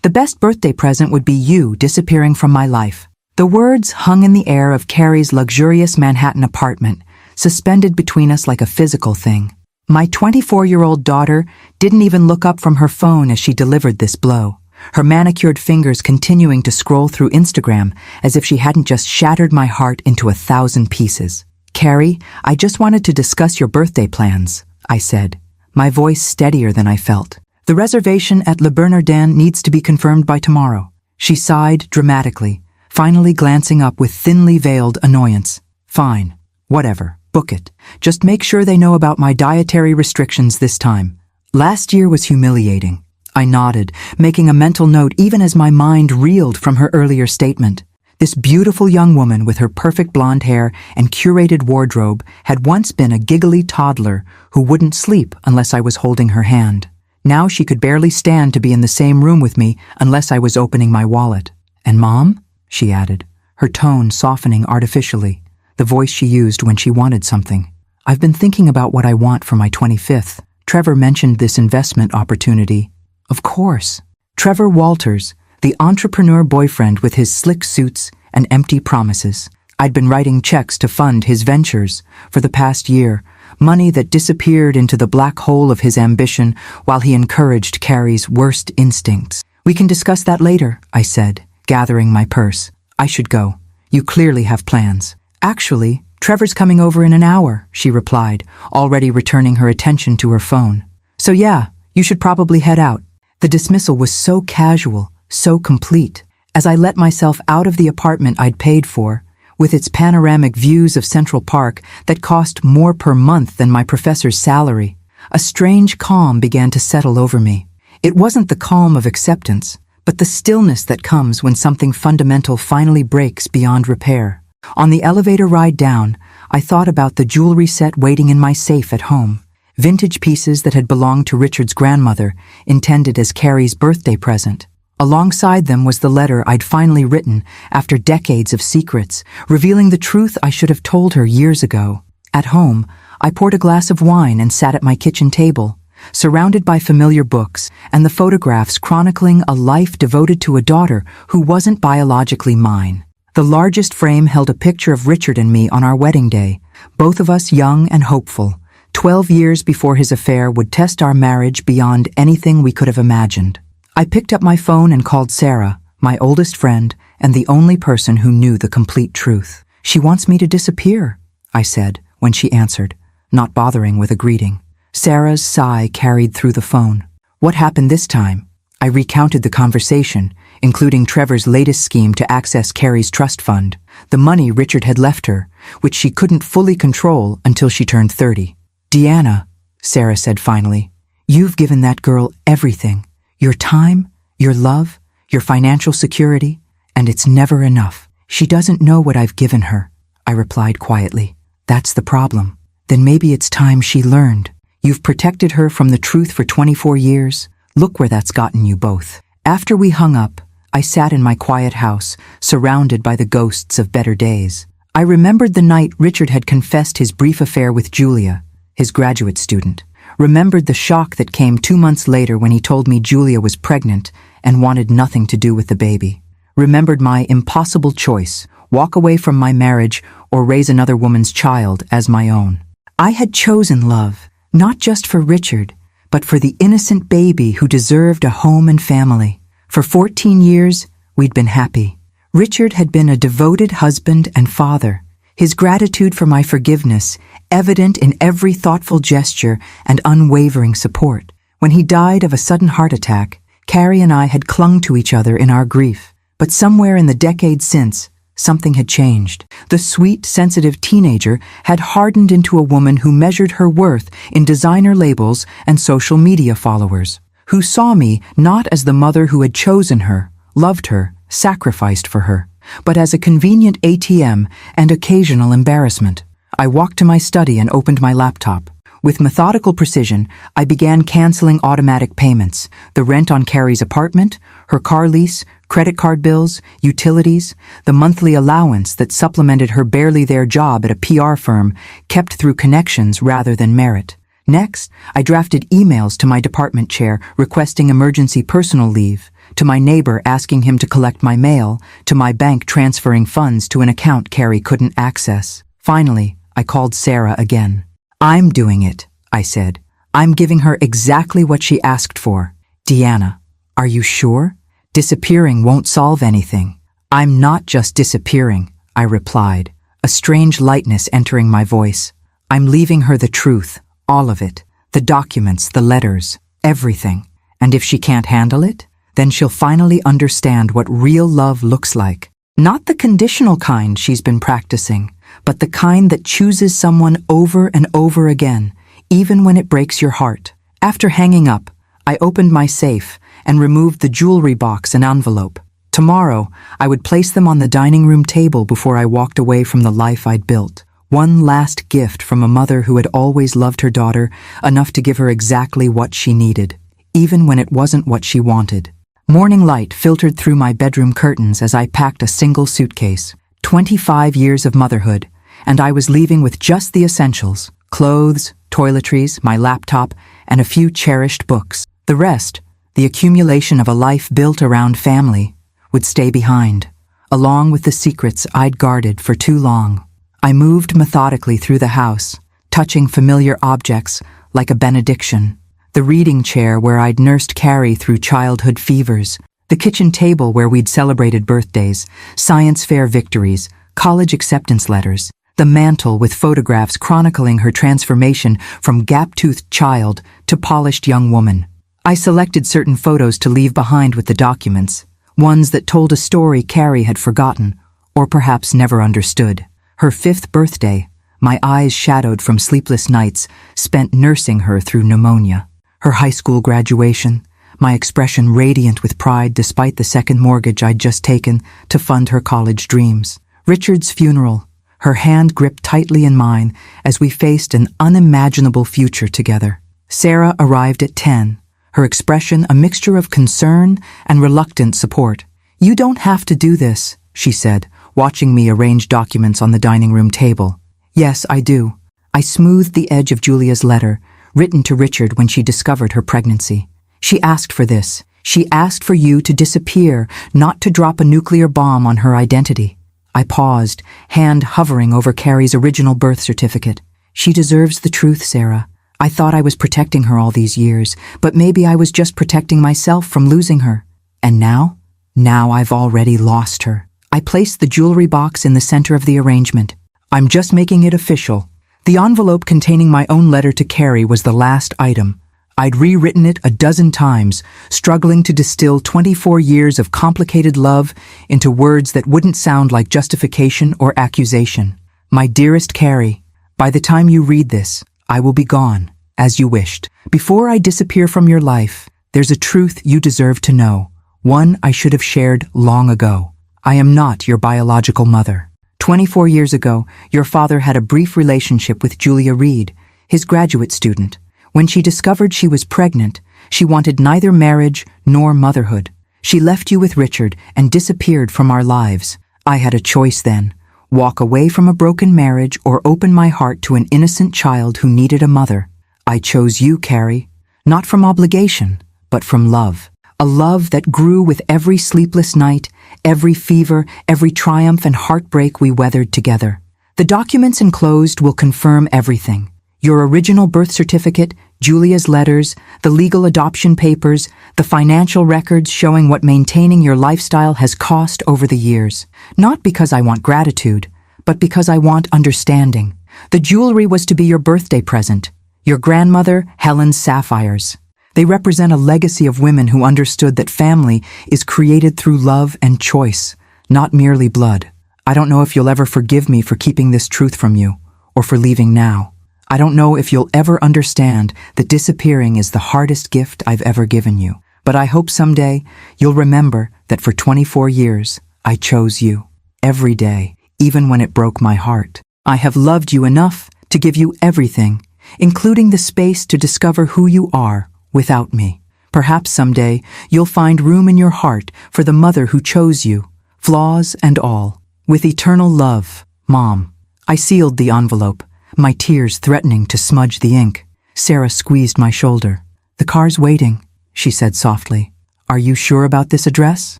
The best birthday present would be you disappearing from my life." The words hung in the air of Carrie's luxurious Manhattan apartment, suspended between us like a physical thing. My 24-year-old daughter didn't even look up from her phone as she delivered this blow, her manicured fingers continuing to scroll through Instagram as if she hadn't just shattered my heart into 1,000 pieces. "Carrie, I just wanted to discuss your birthday plans," I said, my voice steadier than I felt. "The reservation at Le Bernardin needs to be confirmed by tomorrow." She sighed dramatically, finally glancing up with thinly veiled annoyance. "Fine, whatever, book it. Just make sure they know about my dietary restrictions this time. Last year was humiliating." I nodded, making a mental note even as my mind reeled from her earlier statement. This beautiful young woman with her perfect blonde hair and curated wardrobe had once been a giggly toddler who wouldn't sleep unless I was holding her hand. Now she could barely stand to be in the same room with me unless I was opening my wallet. "And Mom?" she added, her tone softening artificially, the voice she used when she wanted something. "I've been thinking about what I want for my 25th. Trevor mentioned this investment opportunity." Of course. Trevor Walters, the entrepreneur boyfriend with his slick suits and empty promises. I'd been writing checks to fund his ventures for the past year, money that disappeared into the black hole of his ambition while he encouraged Carrie's worst instincts. "We can discuss that later," I said, gathering my purse. "I should go. You clearly have plans." "Actually, Trevor's coming over in an hour," she replied, already returning her attention to her phone. "So yeah, you should probably head out." The dismissal was so casual, so complete. As I let myself out of the apartment I'd paid for, with its panoramic views of Central Park that cost more per month than my professor's salary, a strange calm began to settle over me. It wasn't the calm of acceptance, but the stillness that comes when something fundamental finally breaks beyond repair. On the elevator ride down, I thought about the jewelry set waiting in my safe at home. Vintage pieces that had belonged to Richard's grandmother, intended as Carrie's birthday present. Alongside them was the letter I'd finally written after decades of secrets, revealing the truth I should have told her years ago. At home, I poured a glass of wine and sat at my kitchen table, surrounded by familiar books and the photographs chronicling a life devoted to a daughter who wasn't biologically mine. The largest frame held a picture of Richard and me on our wedding day, both of us young and hopeful, 12 years before his affair would test our marriage beyond anything we could have imagined. I picked up my phone and called Sarah, my oldest friend and the only person who knew the complete truth. "She wants me to disappear," I said when she answered, not bothering with a greeting. Sarah's sigh carried through the phone. "What happened this time?" I recounted the conversation, including Trevor's latest scheme to access Carrie's trust fund, the money Richard had left her, which she couldn't fully control until she turned 30. "Deanna," Sarah said finally, "you've given that girl everything. Your time, your love, your financial security, and it's never enough. She doesn't know what I've given her," I replied quietly. "That's the problem. Then maybe it's time she learned. You've protected her from the truth for 24 years. Look where that's gotten you both." After we hung up, I sat in my quiet house, surrounded by the ghosts of better days. I remembered the night Richard had confessed his brief affair with Julia, his graduate student. Remembered the shock that came 2 months later when he told me Julia was pregnant and wanted nothing to do with the baby. Remembered my impossible choice, walk away from my marriage or raise another woman's child as my own. I had chosen love, not just for Richard, but for the innocent baby who deserved a home and family. For 14 years, we'd been happy. Richard had been a devoted husband and father, his gratitude for my forgiveness evident in every thoughtful gesture and unwavering support. When he died of a sudden heart attack, Carrie and I had clung to each other in our grief. But somewhere in the decades since, something had changed. The sweet, sensitive teenager had hardened into a woman who measured her worth in designer labels and social media followers, who saw me not as the mother who had chosen her, loved her, sacrificed for her, but as a convenient ATM and occasional embarrassment. I walked to my study and opened my laptop. With methodical precision, I began canceling automatic payments, the rent on Carrie's apartment, her car lease, credit card bills, utilities, the monthly allowance that supplemented her barely there job at a PR firm, kept through connections rather than merit. Next, I drafted emails to my department chair requesting emergency personal leave, to my neighbor asking him to collect my mail, to my bank transferring funds to an account Carrie couldn't access. Finally, I called Sarah again. "I'm doing it," I said. "I'm giving her exactly what she asked for." "Deanna, are you sure? Disappearing won't solve anything." "I'm not just disappearing," I replied, a strange lightness entering my voice. "I'm leaving her the truth, all of it, the documents, the letters, everything. And if she can't handle it, then she'll finally understand what real love looks like. Not the conditional kind she's been practicing, but the kind that chooses someone over and over again, even when it breaks your heart." After hanging up, I opened my safe and removed the jewelry box and envelope. Tomorrow, I would place them on the dining room table before I walked away from the life I'd built. One last gift from a mother who had always loved her daughter enough to give her exactly what she needed, even when it wasn't what she wanted. Morning light filtered through my bedroom curtains as I packed a single suitcase. 25 years of motherhood, and I was leaving with just the essentials: clothes, toiletries, my laptop, and a few cherished books. The rest, the accumulation of a life built around family, would stay behind, along with the secrets I'd guarded for too long. I moved methodically through the house, touching familiar objects like a benediction. The reading chair where I'd nursed Carrie through childhood fevers, the kitchen table where we'd celebrated birthdays, science fair victories, college acceptance letters, the mantle with photographs chronicling her transformation from gap-toothed child to polished young woman. I selected certain photos to leave behind with the documents, ones that told a story Carrie had forgotten, or perhaps never understood. Her 5th birthday, my eyes shadowed from sleepless nights spent nursing her through pneumonia. Her high school graduation, my expression radiant with pride despite the second mortgage I'd just taken to fund her college dreams. Richard's funeral, her hand gripped tightly in mine as we faced an unimaginable future together. Sarah arrived at 10, her expression a mixture of concern and reluctant support. "You don't have to do this," she said, watching me arrange documents on the dining room table. "Yes, I do." I smoothed the edge of Julia's letter, written to Richard when she discovered her pregnancy. "She asked for this. She asked for you to disappear, not to drop a nuclear bomb on her identity." I paused, hand hovering over Carrie's original birth certificate. "She deserves the truth, Sarah. I thought I was protecting her all these years, but maybe I was just protecting myself from losing her. And now? Now I've already lost her." I placed the jewelry box in the center of the arrangement. "I'm just making it official." The envelope containing my own letter to Carrie was the last item. I'd rewritten it a dozen times, struggling to distill 24 years of complicated love into words that wouldn't sound like justification or accusation. "My dearest Carrie, by the time you read this, I will be gone, as you wished. Before I disappear from your life, there's a truth you deserve to know, one I should have shared long ago. I am not your biological mother. 24 years ago, your father had a brief relationship with Julia Reed, his graduate student. When she discovered she was pregnant, she wanted neither marriage nor motherhood. She left you with Richard and disappeared from our lives. I had a choice then: walk away from a broken marriage or open my heart to an innocent child who needed a mother. I chose you, Carrie, not from obligation, but from love. A love that grew with every sleepless night, every fever, every triumph and heartbreak we weathered together. The documents enclosed will confirm everything. Your original birth certificate, Julia's letters, the legal adoption papers, the financial records showing what maintaining your lifestyle has cost over the years. Not because I want gratitude, but because I want understanding. The jewelry was to be your birthday present. Your grandmother, Helen's sapphires. They represent a legacy of women who understood that family is created through love and choice, not merely blood. I don't know if you'll ever forgive me for keeping this truth from you, or for leaving now. I don't know if you'll ever understand that disappearing is the hardest gift I've ever given you. But I hope someday you'll remember that for 24 years, I chose you. Every day, even when it broke my heart. I have loved you enough to give you everything, including the space to discover who you are without me. Perhaps someday you'll find room in your heart for the mother who chose you, flaws and all. With eternal love, Mom. I sealed the envelope, my tears threatening to smudge the ink. Sarah squeezed my shoulder. "The car's waiting," she said softly. Are you sure about this address?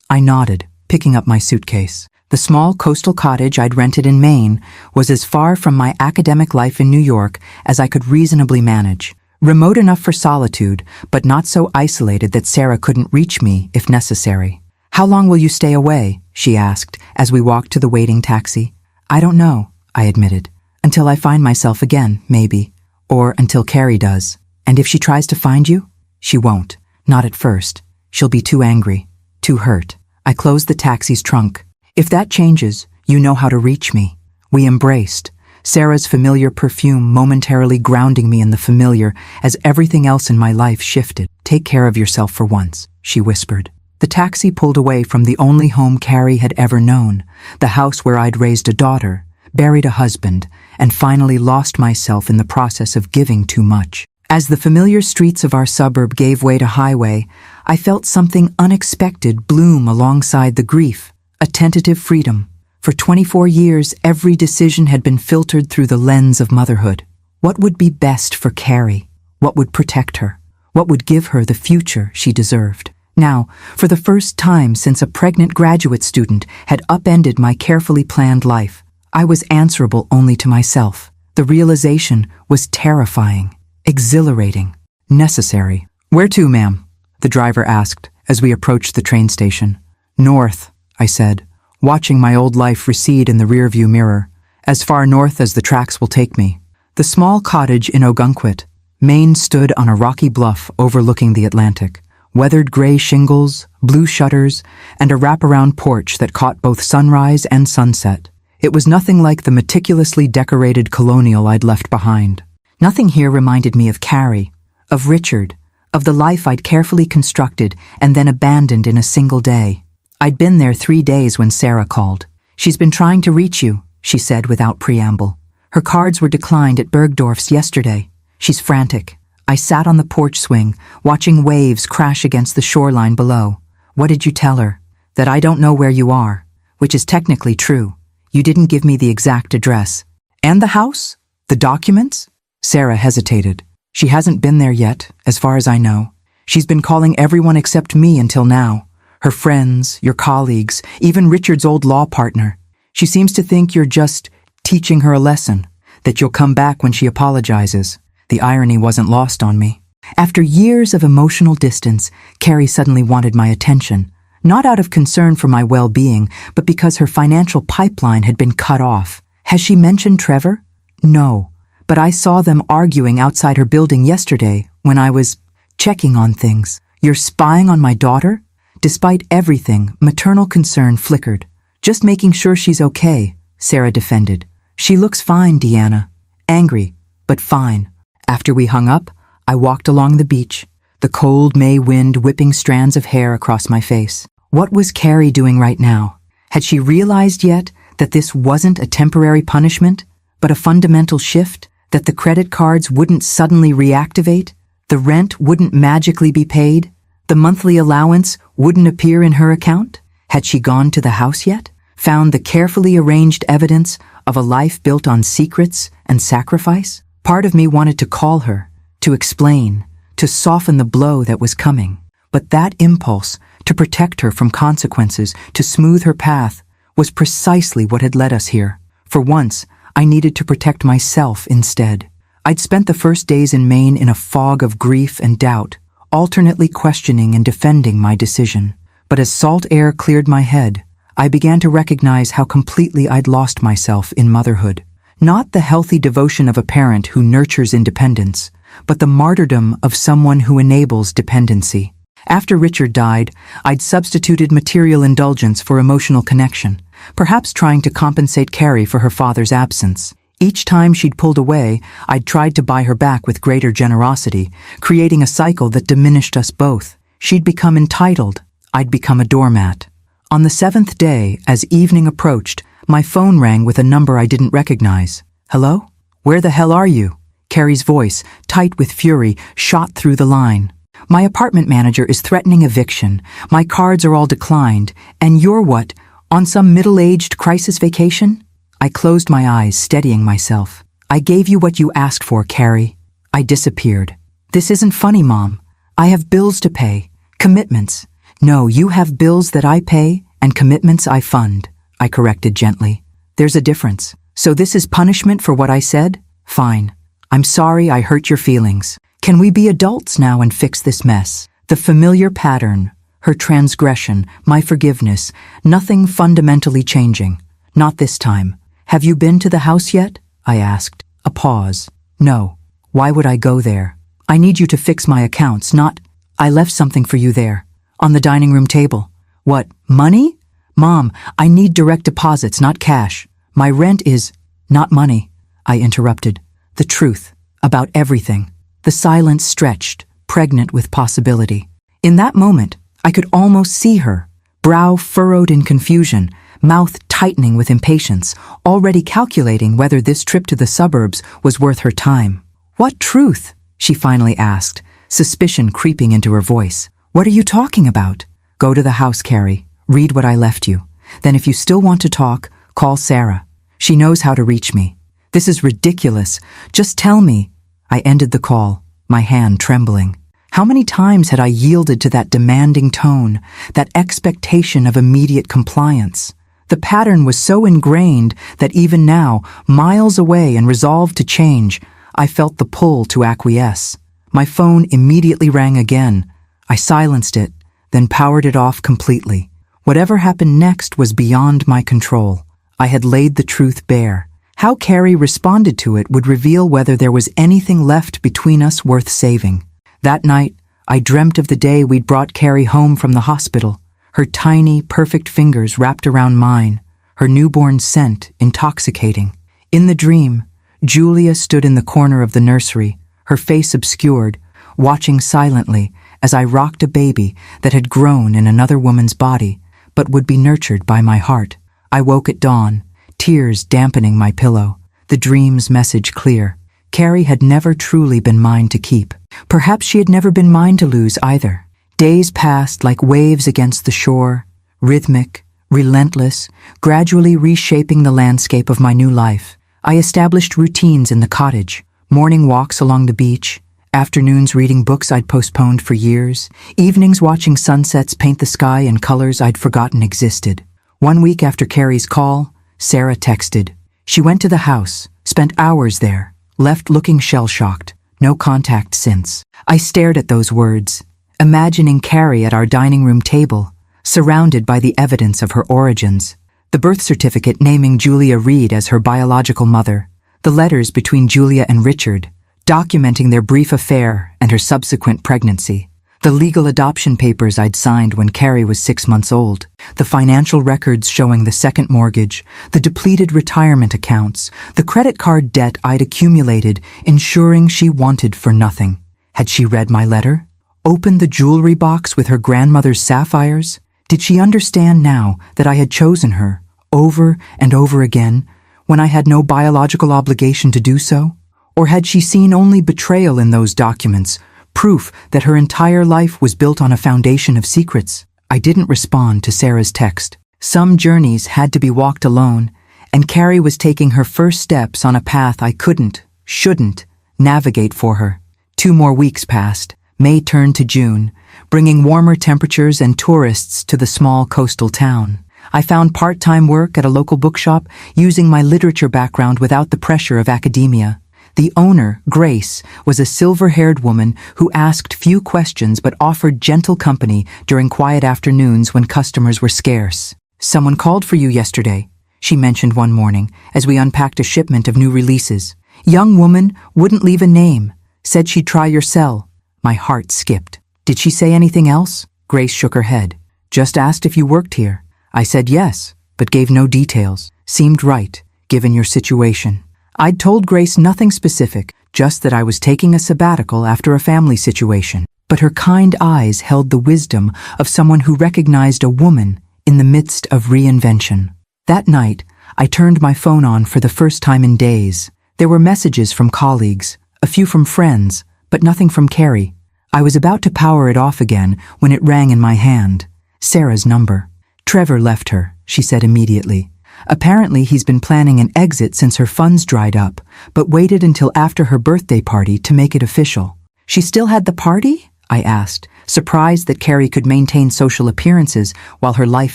I nodded, picking up my suitcase. The small coastal cottage I'd rented in Maine was as far from my academic life in New York as I could reasonably manage. Remote enough for solitude, but not so isolated that Sarah couldn't reach me if necessary. How long will you stay away? She asked as we walked to the waiting taxi. I don't know, I admitted. Until I find myself again, maybe. Or until Carrie does. And if she tries to find you? She won't. Not at first. She'll be too angry. Too hurt. I closed the taxi's trunk. If that changes, you know how to reach me. We embraced. Sarah's familiar perfume momentarily grounding me in the familiar as everything else in my life shifted. Take care of yourself for once, she whispered. The taxi pulled away from the only home Carrie had ever known, the house where I'd raised a daughter, buried a husband, and finally lost myself in the process of giving too much. As the familiar streets of our suburb gave way to highway, I felt something unexpected bloom alongside the grief, a tentative freedom. For 24 years, every decision had been filtered through the lens of motherhood. What would be best for Carrie? What would protect her? What would give her the future she deserved? Now, for the first time since a pregnant graduate student had upended my carefully planned life, I was answerable only to myself. The realization was terrifying, exhilarating, necessary. Where to, ma'am? The driver asked as we approached the train station. North, I said, watching my old life recede in the rearview mirror, as far north as the tracks will take me. The small cottage in Ogunquit, Maine, stood on a rocky bluff overlooking the Atlantic. Weathered gray shingles, blue shutters, and a wraparound porch that caught both sunrise and sunset. It was nothing like the meticulously decorated colonial I'd left behind. Nothing here reminded me of Carrie, of Richard, of the life I'd carefully constructed and then abandoned in a single day. I'd been there 3 days when Sarah called. She's been trying to reach you, she said without preamble. Her cards were declined at Bergdorf's yesterday. She's frantic. I sat on the porch swing, watching waves crash against the shoreline below. What did you tell her? That I don't know where you are, which is technically true. You didn't give me the exact address. And the house? The documents? Sarah hesitated. She hasn't been there yet, as far as I know. She's been calling everyone except me until now. Her friends, your colleagues, even Richard's old law partner. She seems to think you're just teaching her a lesson, that you'll come back when she apologizes. The irony wasn't lost on me. After years of emotional distance, Carrie suddenly wanted my attention, not out of concern for my well-being, but because her financial pipeline had been cut off. Has she mentioned Trevor? No, but I saw them arguing outside her building yesterday when I was checking on things. You're spying on my daughter? Despite everything, maternal concern flickered. Just making sure she's okay, Sarah defended. She looks fine, Deanna. Angry, but fine. After we hung up, I walked along the beach, the cold May wind whipping strands of hair across my face. What was Carrie doing right now? Had she realized yet that this wasn't a temporary punishment, but a fundamental shift? That the credit cards wouldn't suddenly reactivate? The rent wouldn't magically be paid? The monthly allowance wouldn't appear in her account? Had she gone to the house yet? Found the carefully arranged evidence of a life built on secrets and sacrifice? Part of me wanted to call her, to explain, to soften the blow that was coming. But that impulse, to protect her from consequences, to smooth her path, was precisely what had led us here. For once, I needed to protect myself instead. I'd spent the first days in Maine in a fog of grief and doubt, alternately questioning and defending my decision. But as salt air cleared my head, I began to recognize how completely I'd lost myself in motherhood. Not the healthy devotion of a parent who nurtures independence, but the martyrdom of someone who enables dependency. After Richard died, I'd substituted material indulgence for emotional connection, perhaps trying to compensate Carrie for her father's absence. Each time she'd pulled away, I'd tried to buy her back with greater generosity, creating a cycle that diminished us both. She'd become entitled. I'd become a doormat. On the 7th day, as evening approached, my phone rang with a number I didn't recognize. Hello? Where the hell are you? Carrie's voice, tight with fury, shot through the line. My apartment manager is threatening eviction. My cards are all declined. And you're what? On some middle-aged crisis vacation? I closed my eyes, steadying myself. I gave you what you asked for, Carrie. I disappeared. This isn't funny, Mom. I have bills to pay, commitments. No, you have bills that I pay and commitments I fund, I corrected gently. There's a difference. So this is punishment for what I said? Fine. I'm sorry I hurt your feelings. Can we be adults now and fix this mess? The familiar pattern, her transgression, my forgiveness, nothing fundamentally changing. Not this time. Have you been to the house yet? I asked. A pause. No. Why would I go there? I need you to fix my accounts, not... I left something for you there. On the dining room table. What, money? Mom, I need direct deposits, not cash. My rent is... Not money, I interrupted. The truth. About everything. The silence stretched, pregnant with possibility. In that moment, I could almost see her, brow furrowed in confusion, mouth tightening with impatience, already calculating whether this trip to the suburbs was worth her time. What truth? She finally asked, suspicion creeping into her voice. What are you talking about? Go to the house, Carrie. Read what I left you. Then if you still want to talk, call Sarah. She knows how to reach me. This is ridiculous. Just tell me. I ended the call, my hand trembling. How many times had I yielded to that demanding tone, that expectation of immediate compliance? The pattern was so ingrained that even now, miles away and resolved to change, I felt the pull to acquiesce. My phone immediately rang again. I silenced it, then powered it off completely. Whatever happened next was beyond my control. I had laid the truth bare. How Carrie responded to it would reveal whether there was anything left between us worth saving. That night, I dreamt of the day we'd brought Carrie home from the hospital, her tiny, perfect fingers wrapped around mine, her newborn scent intoxicating. In the dream, Julia stood in the corner of the nursery, her face obscured, watching silently as I rocked a baby that had grown in another woman's body, but would be nurtured by my heart. I woke at dawn, tears dampening my pillow, the dream's message clear. Carrie had never truly been mine to keep. Perhaps she had never been mine to lose either. Days passed like waves against the shore, rhythmic, relentless, gradually reshaping the landscape of my new life. I established routines in the cottage, morning walks along the beach, afternoons reading books I'd postponed for years, evenings watching sunsets paint the sky in colors I'd forgotten existed. 1 week after Carrie's call, Sarah texted. She went to the house, spent hours there, left looking shell-shocked. No contact since. I stared at those words, imagining Carrie at our dining room table, surrounded by the evidence of her origins. The birth certificate naming Julia Reed as her biological mother, the letters between Julia and Richard, documenting their brief affair and her subsequent pregnancy, the legal adoption papers I'd signed when Carrie was 6 months old, the financial records showing the second mortgage, the depleted retirement accounts, the credit card debt I'd accumulated, ensuring she wanted for nothing. Had she read my letter? Opened the jewelry box with her grandmother's sapphires? Did she understand now that I had chosen her, over and over again, when I had no biological obligation to do so? Or had she seen only betrayal in those documents, proof that her entire life was built on a foundation of secrets? I didn't respond to Sarah's text. Some journeys had to be walked alone, and Carrie was taking her first steps on a path I couldn't, shouldn't, navigate for her. 2 more weeks passed. May turned to June, bringing warmer temperatures and tourists to the small coastal town. I found part-time work at a local bookshop, using my literature background without the pressure of academia. The owner, Grace, was a silver-haired woman who asked few questions but offered gentle company during quiet afternoons when customers were scarce. "Someone called for you yesterday," she mentioned one morning as we unpacked a shipment of new releases. "Young woman, wouldn't leave a name. Said she'd try your cell." My heart skipped. "Did she say anything else?" Grace shook her head. "Just asked if you worked here." I said yes, but gave no details. Seemed right, given your situation. I'd told Grace nothing specific, just that I was taking a sabbatical after a family situation. But her kind eyes held the wisdom of someone who recognized a woman in the midst of reinvention. That night, I turned my phone on for the first time in days. There were messages from colleagues, a few from friends, but nothing from Carrie. I was about to power it off again when it rang in my hand. Sarah's number. "Trevor left her," she said immediately. "Apparently he's been planning an exit since her funds dried up, but waited until after her birthday party to make it official." "She still had the party?" I asked, surprised that Carrie could maintain social appearances while her life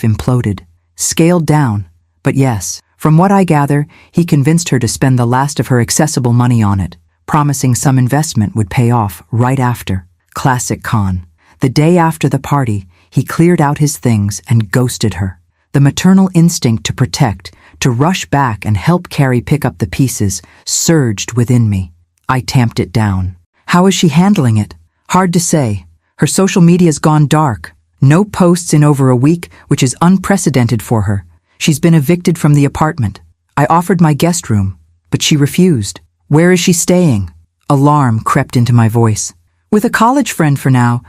imploded. Scaled down, but yes, from what I gather, he convinced her to spend the last of her accessible money on it, promising some investment would pay off right after. Classic con. The day after the party, he cleared out his things and ghosted her. The maternal instinct to protect, to rush back and help Carrie pick up the pieces, surged within me. I tamped it down. How is she handling it? Hard to say. Her social media's gone dark. No posts in over a week, which is unprecedented for her. She's been evicted from the apartment. I offered my guest room, but she refused. Where is she staying? Alarm crept into my voice. With a college friend for now.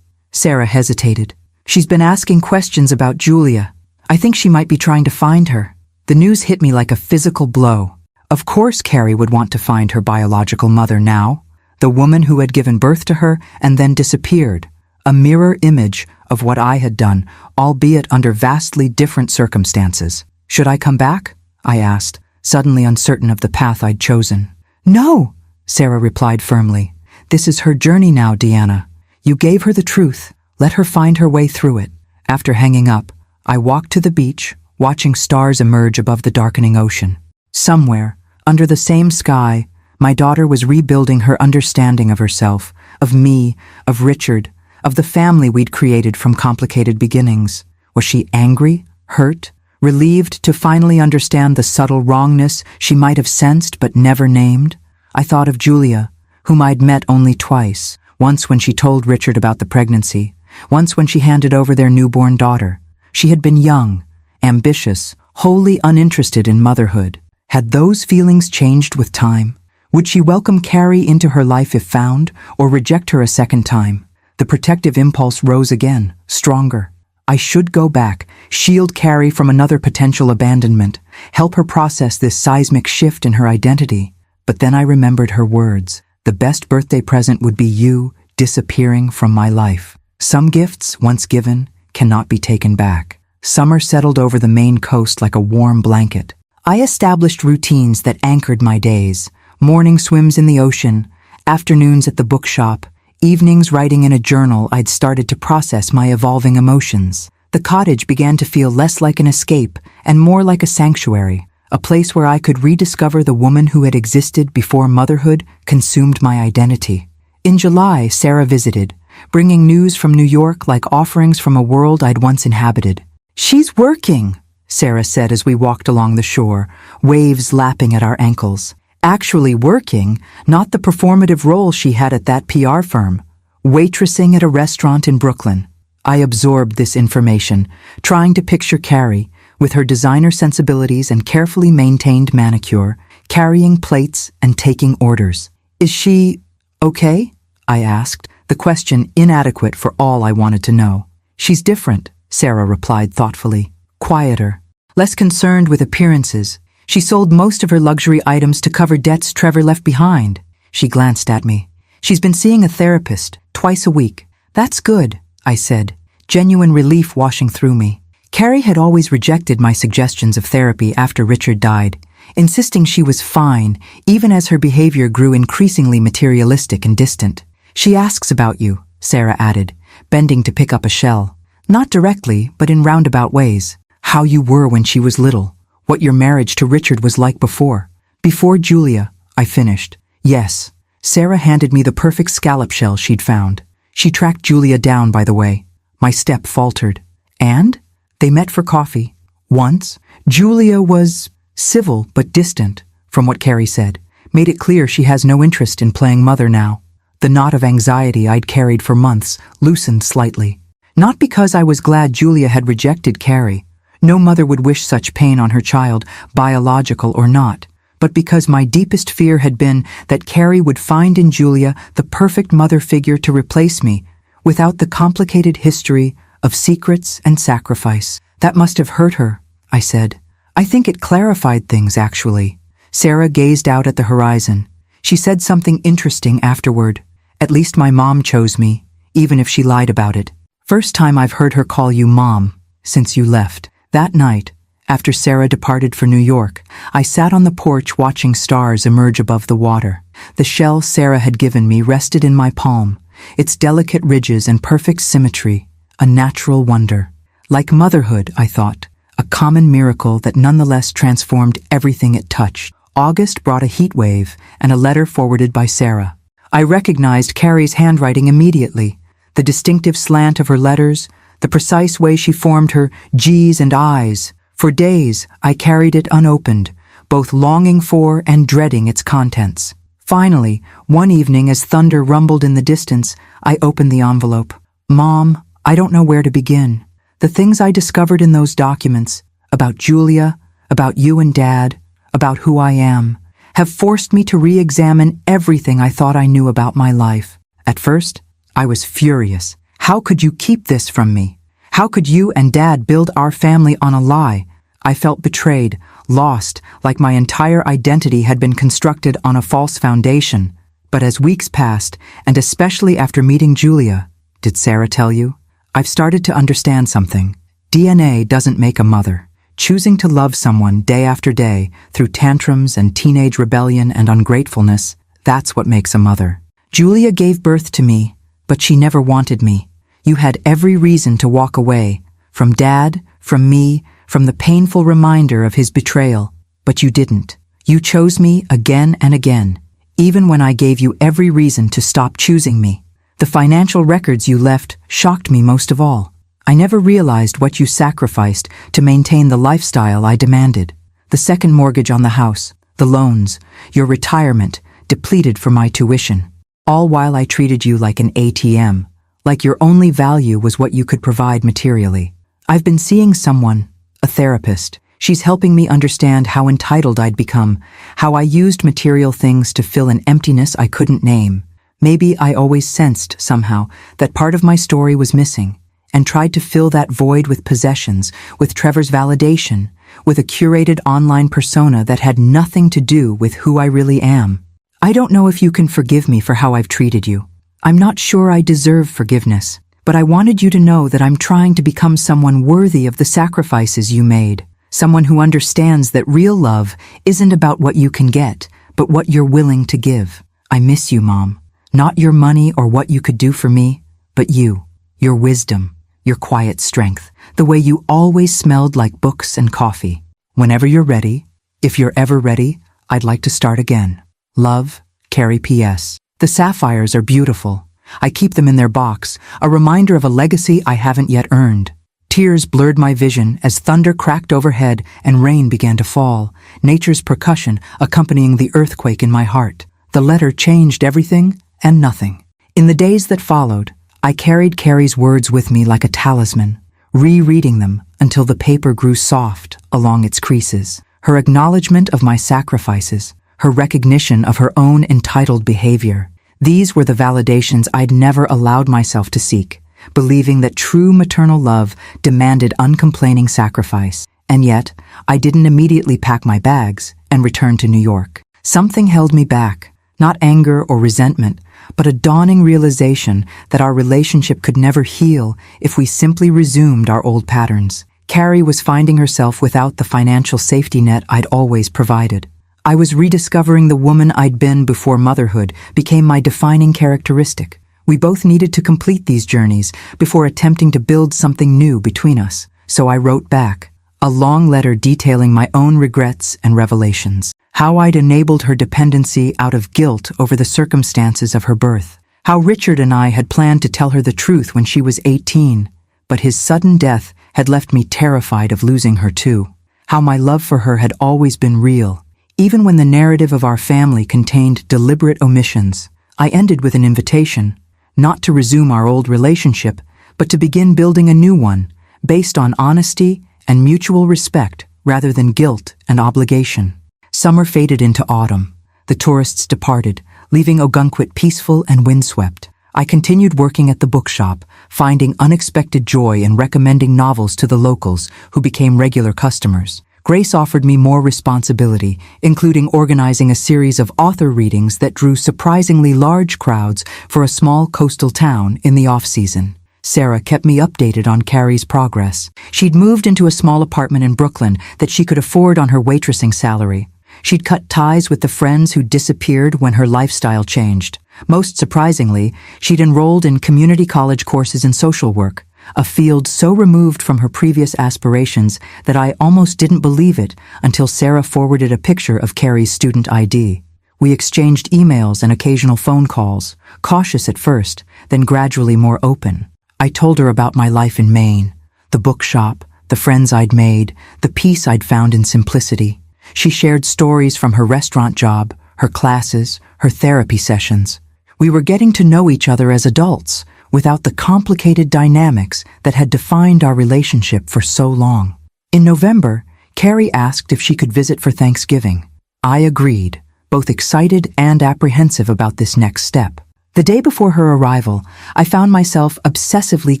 Sarah hesitated. She's been asking questions about Julia. I think she might be trying to find her. The news hit me like a physical blow. Of course Carrie would want to find her biological mother now, the woman who had given birth to her and then disappeared, a mirror image of what I had done, albeit under vastly different circumstances. Should I come back? I asked, suddenly uncertain of the path I'd chosen. No, Sarah replied firmly. This is her journey now, Deanna. You gave her the truth. Let her find her way through it. After hanging up, I walked to the beach, watching stars emerge above the darkening ocean. Somewhere, under the same sky, my daughter was rebuilding her understanding of herself, of me, of Richard, of the family we'd created from complicated beginnings. Was she angry, hurt, relieved to finally understand the subtle wrongness she might have sensed but never named? I thought of Julia, whom I'd met only twice, once when she told Richard about the pregnancy, once when she handed over their newborn daughter. She had been young, ambitious, wholly uninterested in motherhood. Had those feelings changed with time? Would she welcome Carrie into her life if found, or reject her a second time? The protective impulse rose again, stronger. I should go back, shield Carrie from another potential abandonment, help her process this seismic shift in her identity. But then I remembered her words. The best birthday present would be you disappearing from my life. Some gifts, once given, cannot be taken back. Summer settled over the Maine coast like a warm blanket. I established routines that anchored my days. Morning swims in the ocean, afternoons at the bookshop, evenings writing in a journal I'd started to process my evolving emotions. The cottage began to feel less like an escape and more like a sanctuary, a place where I could rediscover the woman who had existed before motherhood consumed my identity. In July, Sarah visited, bringing news from New York like offerings from a world I'd once inhabited. "She's working," Sarah said as we walked along the shore, waves lapping at our ankles. Actually working, not the performative role she had at that PR firm, waitressing at a restaurant in Brooklyn. I absorbed this information, trying to picture Carrie, with her designer sensibilities and carefully maintained manicure, carrying plates and taking orders. "Is she okay?" I asked, the question inadequate for all I wanted to know. "She's different," Sarah replied thoughtfully. "Quieter, less concerned with appearances. She sold most of her luxury items to cover debts Trevor left behind." She glanced at me. "She's been seeing a therapist, twice a week." "That's good," I said, genuine relief washing through me. Carrie had always rejected my suggestions of therapy after Richard died, insisting she was fine, even as her behavior grew increasingly materialistic and distant. "She asks about you," Sarah added, bending to pick up a shell. "Not directly, but in roundabout ways. How you were when she was little. What your marriage to Richard was like before." "Before Julia," I finished. "Yes." Sarah handed me the perfect scallop shell she'd found. She tracked Julia down, by the way. My step faltered. "And?" "They met for coffee. Once. Julia was civil but distant, from what Carrie said. Made it clear she has no interest in playing mother now." The knot of anxiety I'd carried for months loosened slightly. Not because I was glad Julia had rejected Carrie. No mother would wish such pain on her child, biological or not, but because my deepest fear had been that Carrie would find in Julia the perfect mother figure to replace me, without the complicated history of secrets and sacrifice. "That must have hurt her," I said. "I think it clarified things, actually." Sarah gazed out at the horizon. She said something interesting afterward. "At least my mom chose me, even if she lied about it. First time I've heard her call you Mom, since you left." That night, after Sarah departed for New York, I sat on the porch watching stars emerge above the water. The shell Sarah had given me rested in my palm, its delicate ridges and perfect symmetry, a natural wonder. Like motherhood, I thought, a common miracle that nonetheless transformed everything it touched. August brought a heat wave and a letter forwarded by Sarah. I recognized Carrie's handwriting immediately, the distinctive slant of her letters, the precise way she formed her G's and I's. For days, I carried it unopened, both longing for and dreading its contents. Finally, one evening as thunder rumbled in the distance, I opened the envelope. Mom, I don't know where to begin. The things I discovered in those documents, about Julia, about you and Dad, about who I am, have forced me to re-examine everything I thought I knew about my life. At first, I was furious. How could you keep this from me? How could you and Dad build our family on a lie? I felt betrayed, lost, like my entire identity had been constructed on a false foundation. But as weeks passed, and especially after meeting Julia, did Sarah tell you? I've started to understand something. DNA doesn't make a mother. Choosing to love someone day after day through tantrums and teenage rebellion and ungratefulness, that's what makes a mother. Julia gave birth to me, but she never wanted me. You had every reason to walk away, from Dad, from me, from the painful reminder of his betrayal, but you didn't. You chose me again and again, even when I gave you every reason to stop choosing me. The financial records you left shocked me most of all. I never realized what you sacrificed to maintain the lifestyle I demanded. The second mortgage on the house, the loans, your retirement, depleted for my tuition. All while I treated you like an ATM, like your only value was what you could provide materially. I've been seeing someone, a therapist. She's helping me understand how entitled I'd become, how I used material things to fill an emptiness I couldn't name. Maybe I always sensed, somehow, that part of my story was missing, and tried to fill that void with possessions, with Trevor's validation, with a curated online persona that had nothing to do with who I really am. I don't know if you can forgive me for how I've treated you. I'm not sure I deserve forgiveness, but I wanted you to know that I'm trying to become someone worthy of the sacrifices you made, someone who understands that real love isn't about what you can get, but what you're willing to give. I miss you, Mom. Not your money or what you could do for me, but you, your wisdom, your quiet strength, the way you always smelled like books and coffee. Whenever you're ready, if you're ever ready, I'd like to start again. Love, Carrie P.S. The sapphires are beautiful. I keep them in their box, a reminder of a legacy I haven't yet earned. Tears blurred my vision as thunder cracked overhead and rain began to fall, nature's percussion accompanying the earthquake in my heart. The letter changed everything and nothing. In the days that followed, I carried Carrie's words with me like a talisman, rereading them until the paper grew soft along its creases. Her acknowledgement of my sacrifices, her recognition of her own entitled behavior. These were the validations I'd never allowed myself to seek, believing that true maternal love demanded uncomplaining sacrifice. And yet, I didn't immediately pack my bags and return to New York. Something held me back, not anger or resentment, but a dawning realization that our relationship could never heal if we simply resumed our old patterns. Carrie was finding herself without the financial safety net I'd always provided. I was rediscovering the woman I'd been before motherhood became my defining characteristic. We both needed to complete these journeys before attempting to build something new between us. So I wrote back, a long letter detailing my own regrets and revelations. How I'd enabled her dependency out of guilt over the circumstances of her birth. How Richard and I had planned to tell her the truth when she was 18, but his sudden death had left me terrified of losing her too. How my love for her had always been real, even when the narrative of our family contained deliberate omissions. I ended with an invitation, not to resume our old relationship, but to begin building a new one, based on honesty and mutual respect rather than guilt and obligation. Summer faded into autumn. The tourists departed, leaving Ogunquit peaceful and windswept. I continued working at the bookshop, finding unexpected joy in recommending novels to the locals, who became regular customers. Grace offered me more responsibility, including organizing a series of author readings that drew surprisingly large crowds for a small coastal town in the off-season. Sarah kept me updated on Carrie's progress. She'd moved into a small apartment in Brooklyn that she could afford on her waitressing salary. She'd cut ties with the friends who disappeared when her lifestyle changed. Most surprisingly, she'd enrolled in community college courses in social work, a field so removed from her previous aspirations that I almost didn't believe it until Sarah forwarded a picture of Carrie's student ID. We exchanged emails and occasional phone calls, cautious at first, then gradually more open. I told her about my life in Maine, the bookshop, the friends I'd made, the peace I'd found in simplicity. She shared stories from her restaurant job, her classes, her therapy sessions. We were getting to know each other as adults, without the complicated dynamics that had defined our relationship for so long. In November, Carrie asked if she could visit for Thanksgiving. I agreed, both excited and apprehensive about this next step. The day before her arrival, I found myself obsessively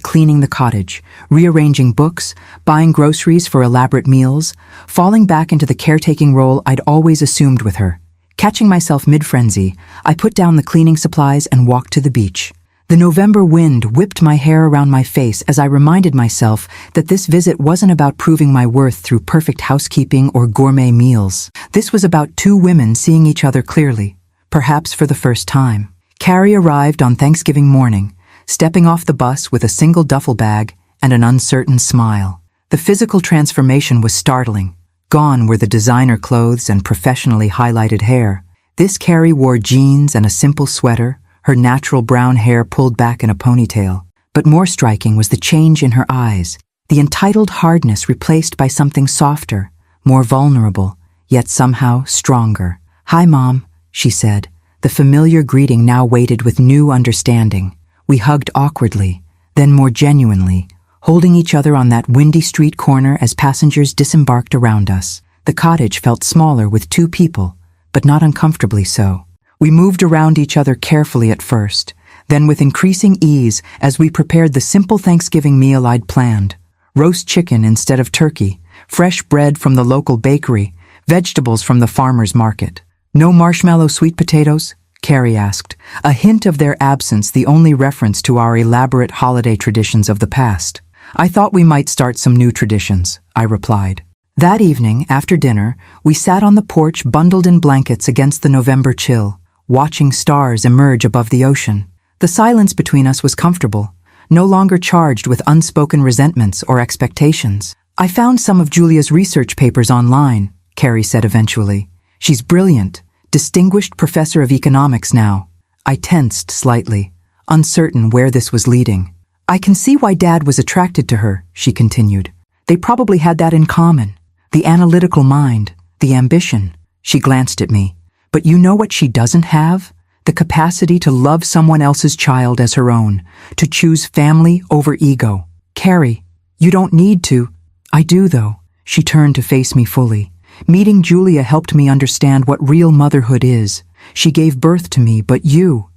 cleaning the cottage, rearranging books, buying groceries for elaborate meals, falling back into the caretaking role I'd always assumed with her. Catching myself mid-frenzy, I put down the cleaning supplies and walked to the beach. The November wind whipped my hair around my face as I reminded myself that this visit wasn't about proving my worth through perfect housekeeping or gourmet meals. This was about two women seeing each other clearly, perhaps for the first time. Carrie arrived on Thanksgiving morning, stepping off the bus with a single duffel bag and an uncertain smile. The physical transformation was startling. Gone were the designer clothes and professionally highlighted hair. This Carrie wore jeans and a simple sweater, her natural brown hair pulled back in a ponytail. But more striking was the change in her eyes, the entitled hardness replaced by something softer, more vulnerable, yet somehow stronger. "Hi, Mom," she said. The familiar greeting now waited with new understanding. We hugged awkwardly, then more genuinely, holding each other on that windy street corner as passengers disembarked around us. The cottage felt smaller with two people, but not uncomfortably so. We moved around each other carefully at first, then with increasing ease as we prepared the simple Thanksgiving meal I'd planned. Roast chicken instead of turkey, fresh bread from the local bakery, vegetables from the farmer's market. "No marshmallow sweet potatoes?" Carrie asked, a hint of their absence the only reference to our elaborate holiday traditions of the past. "I thought we might start some new traditions," I replied. That evening, after dinner, we sat on the porch bundled in blankets against the November chill, watching stars emerge above the ocean. The silence between us was comfortable, no longer charged with unspoken resentments or expectations. "I found some of Julia's research papers online," Carrie said eventually. "She's brilliant, distinguished professor of economics now." I tensed slightly, uncertain where this was leading. "I can see why Dad was attracted to her," she continued. "They probably had that in common. The analytical mind, the ambition." She glanced at me. "But you know what she doesn't have? The capacity to love someone else's child as her own, to choose family over ego. Carrie, you don't need to." "I do, though." She turned to face me fully. "Meeting Julia helped me understand what real motherhood is. She gave birth to me, but you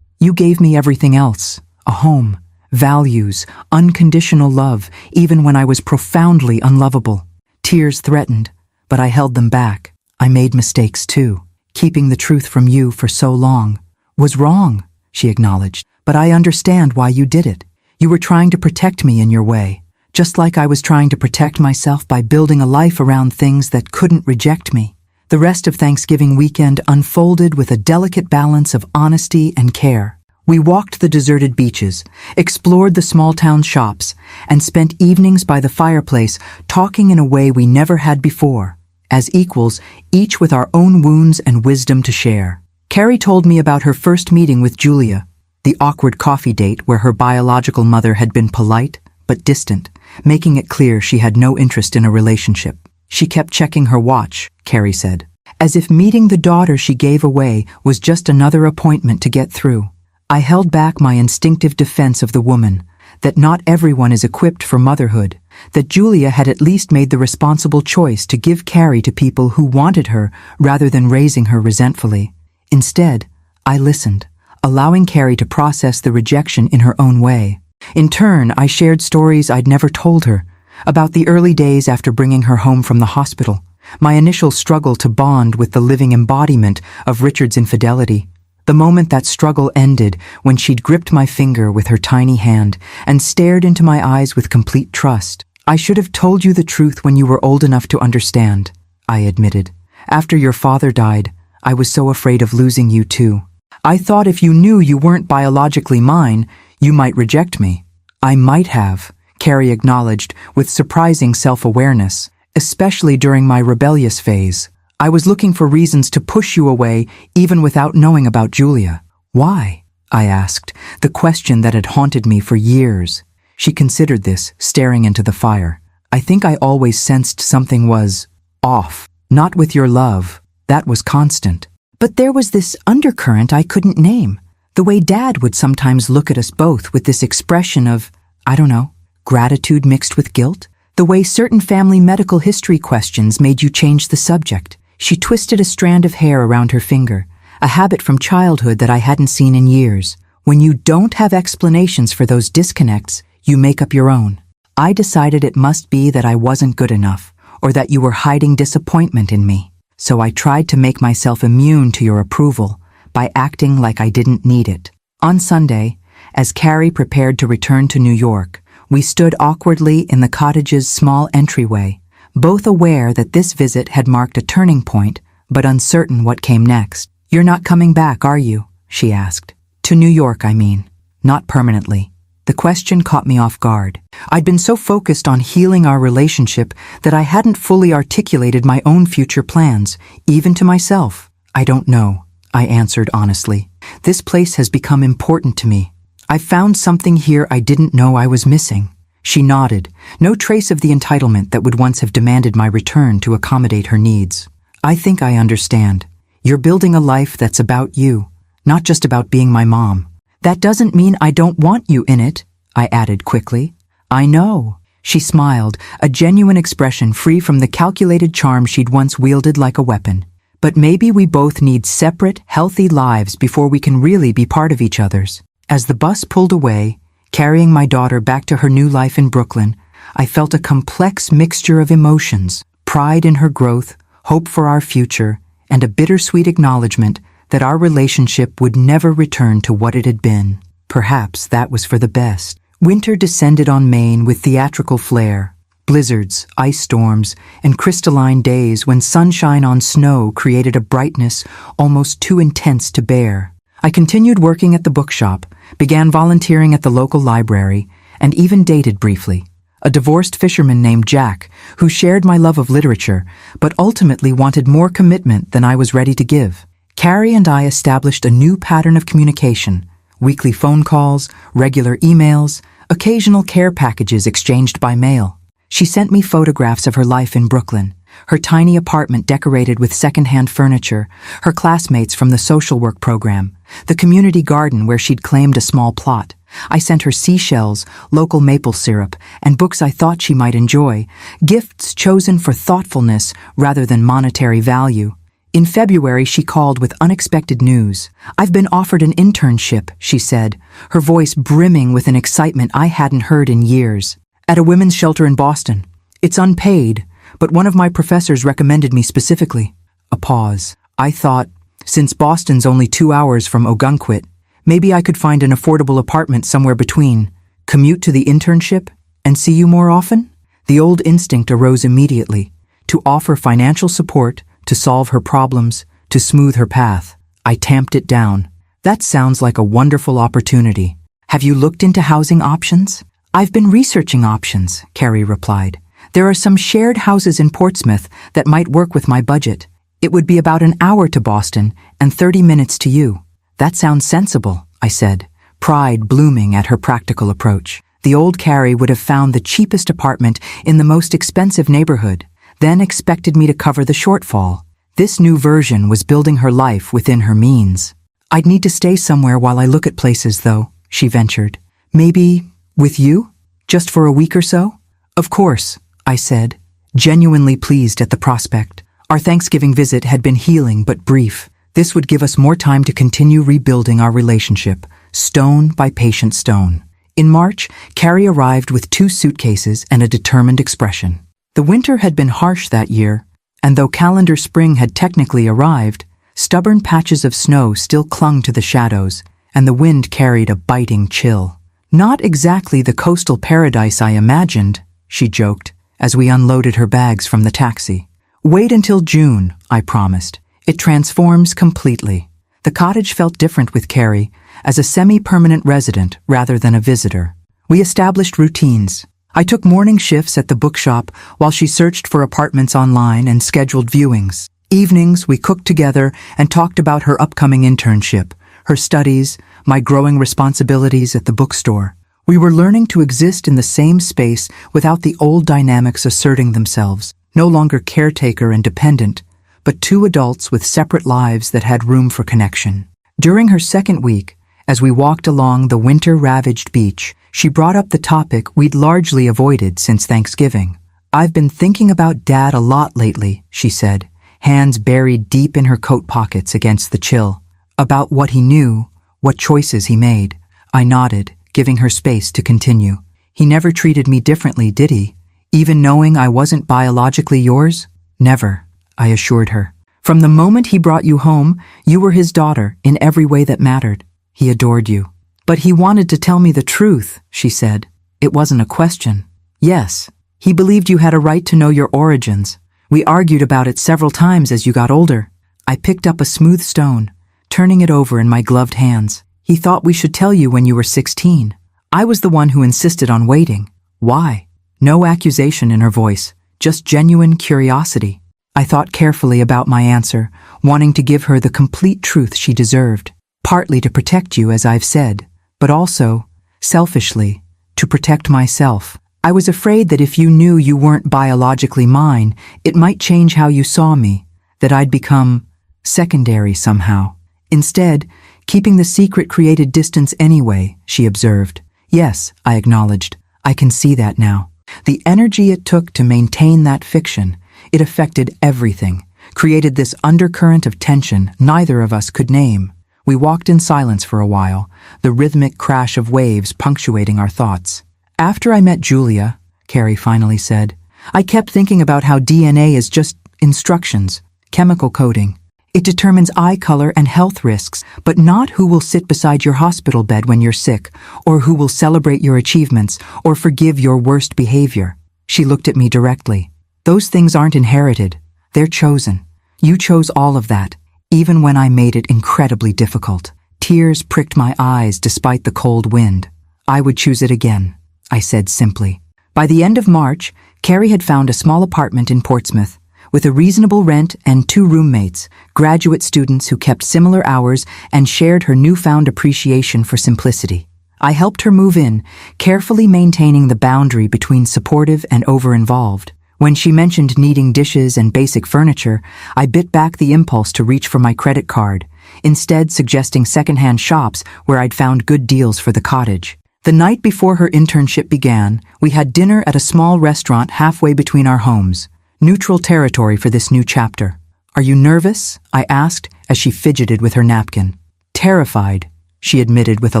gave me everything else. A home, values, unconditional love, even when I was profoundly unlovable." Tears threatened, but I held them back. "I made mistakes too. Keeping the truth from you for so long was wrong," she acknowledged. "But I understand why you did it. You were trying to protect me in your way, just like I was trying to protect myself by building a life around things that couldn't reject me." The rest of Thanksgiving weekend unfolded with a delicate balance of honesty and care. We walked the deserted beaches, explored the small-town shops, and spent evenings by the fireplace talking in a way we never had before, as equals, each with our own wounds and wisdom to share. Carrie told me about her first meeting with Julia, the awkward coffee date where her biological mother had been polite but distant, making it clear she had no interest in a relationship. "She kept checking her watch," Carrie said, as if meeting the daughter she gave away was just another appointment to get through. I held back my instinctive defense of the woman, that not everyone is equipped for motherhood, that Julia had at least made the responsible choice to give Carrie to people who wanted her rather than raising her resentfully. Instead, I listened, allowing Carrie to process the rejection in her own way. In turn, I shared stories I'd never told her, about the early days after bringing her home from the hospital, my initial struggle to bond with the living embodiment of Richard's infidelity. The moment that struggle ended when she'd gripped my finger with her tiny hand and stared into my eyes with complete trust. "I should have told you the truth when you were old enough to understand," I admitted, After your father died, I was so afraid of losing you too. I thought if you knew you weren't biologically mine, you might reject me. I might have, Carrie acknowledged with surprising self-awareness, especially during my rebellious phase. I was looking for reasons to push you away even without knowing about Julia. Why? I asked, the question that had haunted me for years. She considered this, staring into the fire. I think I always sensed something was off. Not with your love. That was constant. But there was this undercurrent I couldn't name. The way Dad would sometimes look at us both with this expression of, I don't know, gratitude mixed with guilt. The way certain family medical history questions made you change the subject. She twisted a strand of hair around her finger, a habit from childhood that I hadn't seen in years. When you don't have explanations for those disconnects, you make up your own. I decided it must be that I wasn't good enough, or that you were hiding disappointment in me. So I tried to make myself immune to your approval by acting like I didn't need it. On Sunday, as Carrie prepared to return to New York, we stood awkwardly in the cottage's small entryway, both aware that this visit had marked a turning point, but uncertain what came next. You're not coming back, are you? She asked. To New York, I mean. Not permanently. The question caught me off guard. I'd been so focused on healing our relationship that I hadn't fully articulated my own future plans, even to myself. I don't know, I answered honestly. This place has become important to me. I found something here I didn't know I was missing. She nodded, no trace of the entitlement that would once have demanded my return to accommodate her needs. I think I understand. You're building a life that's about you, not just about being my mom. That doesn't mean I don't want you in it, I added quickly. I know. She smiled, a genuine expression free from the calculated charm she'd once wielded like a weapon. But maybe we both need separate, healthy lives before we can really be part of each other's. As the bus pulled away, carrying my daughter back to her new life in Brooklyn, I felt a complex mixture of emotions, pride in her growth, hope for our future, and a bittersweet acknowledgement that our relationship would never return to what it had been. Perhaps that was for the best. Winter descended on Maine with theatrical flair. Blizzards, ice storms, and crystalline days when sunshine on snow created a brightness almost too intense to bear. I continued working at the bookshop, began volunteering at the local library, and even dated briefly. A divorced fisherman named Jack, who shared my love of literature, but ultimately wanted more commitment than I was ready to give. Carrie and I established a new pattern of communication, weekly phone calls, regular emails, occasional care packages exchanged by mail. She sent me photographs of her life in Brooklyn, her tiny apartment decorated with secondhand furniture, her classmates from the social work program, the community garden where she'd claimed a small plot. I sent her seashells, local maple syrup, and books I thought she might enjoy, gifts chosen for thoughtfulness rather than monetary value. In February, she called with unexpected news. I've been offered an internship, she said, her voice brimming with an excitement I hadn't heard in years. At a women's shelter in Boston. It's unpaid, but one of my professors recommended me specifically. A pause. I thought, since Boston's only 2 hours from Ogunquit, maybe I could find an affordable apartment somewhere between, commute to the internship, and see you more often? The old instinct arose immediately, to offer financial support, to solve her problems, to smooth her path. I tamped it down. That sounds like a wonderful opportunity. Have you looked into housing options? I've been researching options, Carrie replied. There are some shared houses in Portsmouth that might work with my budget. It would be about an hour to Boston and 30 minutes to you. That sounds sensible, I said, pride blooming at her practical approach. The old Carrie would have found the cheapest apartment in the most expensive neighborhood, then expected me to cover the shortfall. This new version was building her life within her means. I'd need to stay somewhere while I look at places, though, she ventured. Maybe with you? Just for a week or so? Of course, I said, genuinely pleased at the prospect. Our Thanksgiving visit had been healing but brief. This would give us more time to continue rebuilding our relationship, stone by patient stone. In March, Carrie arrived with 2 suitcases and a determined expression. The winter had been harsh that year, and though calendar spring had technically arrived, stubborn patches of snow still clung to the shadows, and the wind carried a biting chill. Not exactly the coastal paradise I imagined, she joked, as we unloaded her bags from the taxi. Wait until June, I promised. It transforms completely. The cottage felt different with Carrie, as a semi-permanent resident rather than a visitor. We established routines. I took morning shifts at the bookshop while she searched for apartments online and scheduled viewings. Evenings, we cooked together and talked about her upcoming internship, her studies, my growing responsibilities at the bookstore. We were learning to exist in the same space without the old dynamics asserting themselves, no longer caretaker and dependent, but two adults with separate lives that had room for connection. During her second week, as we walked along the winter-ravaged beach, she brought up the topic we'd largely avoided since Thanksgiving. "I've been thinking about Dad a lot lately," she said, hands buried deep in her coat pockets against the chill. "About what he knew, what choices he made." I nodded, giving her space to continue. "He never treated me differently, did he? Even knowing I wasn't biologically yours?" "Never," I assured her. "From the moment he brought you home, you were his daughter in every way that mattered. He adored you." "But he wanted to tell me the truth," she said. "It wasn't a question." "Yes, he believed you had a right to know your origins. We argued about it several times as you got older." I picked up a smooth stone, turning it over in my gloved hands. "He thought we should tell you when you were 16. I was the one who insisted on waiting." "Why?" No accusation in her voice, just genuine curiosity. I thought carefully about my answer, wanting to give her the complete truth she deserved. "Partly to protect you, as I've said, but also, selfishly, to protect myself. I was afraid that if you knew you weren't biologically mine, it might change how you saw me, that I'd become secondary somehow. Instead, keeping the secret created distance anyway," she observed. "Yes," I acknowledged. "I can see that now." The energy it took to maintain that fiction, it affected everything, created this undercurrent of tension neither of us could name. We walked in silence for a while, the rhythmic crash of waves punctuating our thoughts. "After I met Julia," Carrie finally said, "I kept thinking about how DNA is just instructions, chemical coding. It determines eye color and health risks, but not who will sit beside your hospital bed when you're sick, or who will celebrate your achievements, or forgive your worst behavior." She looked at me directly. "Those things aren't inherited. They're chosen. You chose all of that, even when I made it incredibly difficult." Tears pricked my eyes despite the cold wind. "I would choose it again," I said simply. By the end of March, Carrie had found a small apartment in Portsmouth, with a reasonable rent and 2 roommates, graduate students who kept similar hours and shared her newfound appreciation for simplicity. I helped her move in, carefully maintaining the boundary between supportive and over-involved. When she mentioned needing dishes and basic furniture, I bit back the impulse to reach for my credit card, instead suggesting secondhand shops where I'd found good deals for the cottage. The night before her internship began, we had dinner at a small restaurant halfway between our homes, neutral territory for this new chapter. "Are you nervous?" I asked as she fidgeted with her napkin. "Terrified," she admitted with a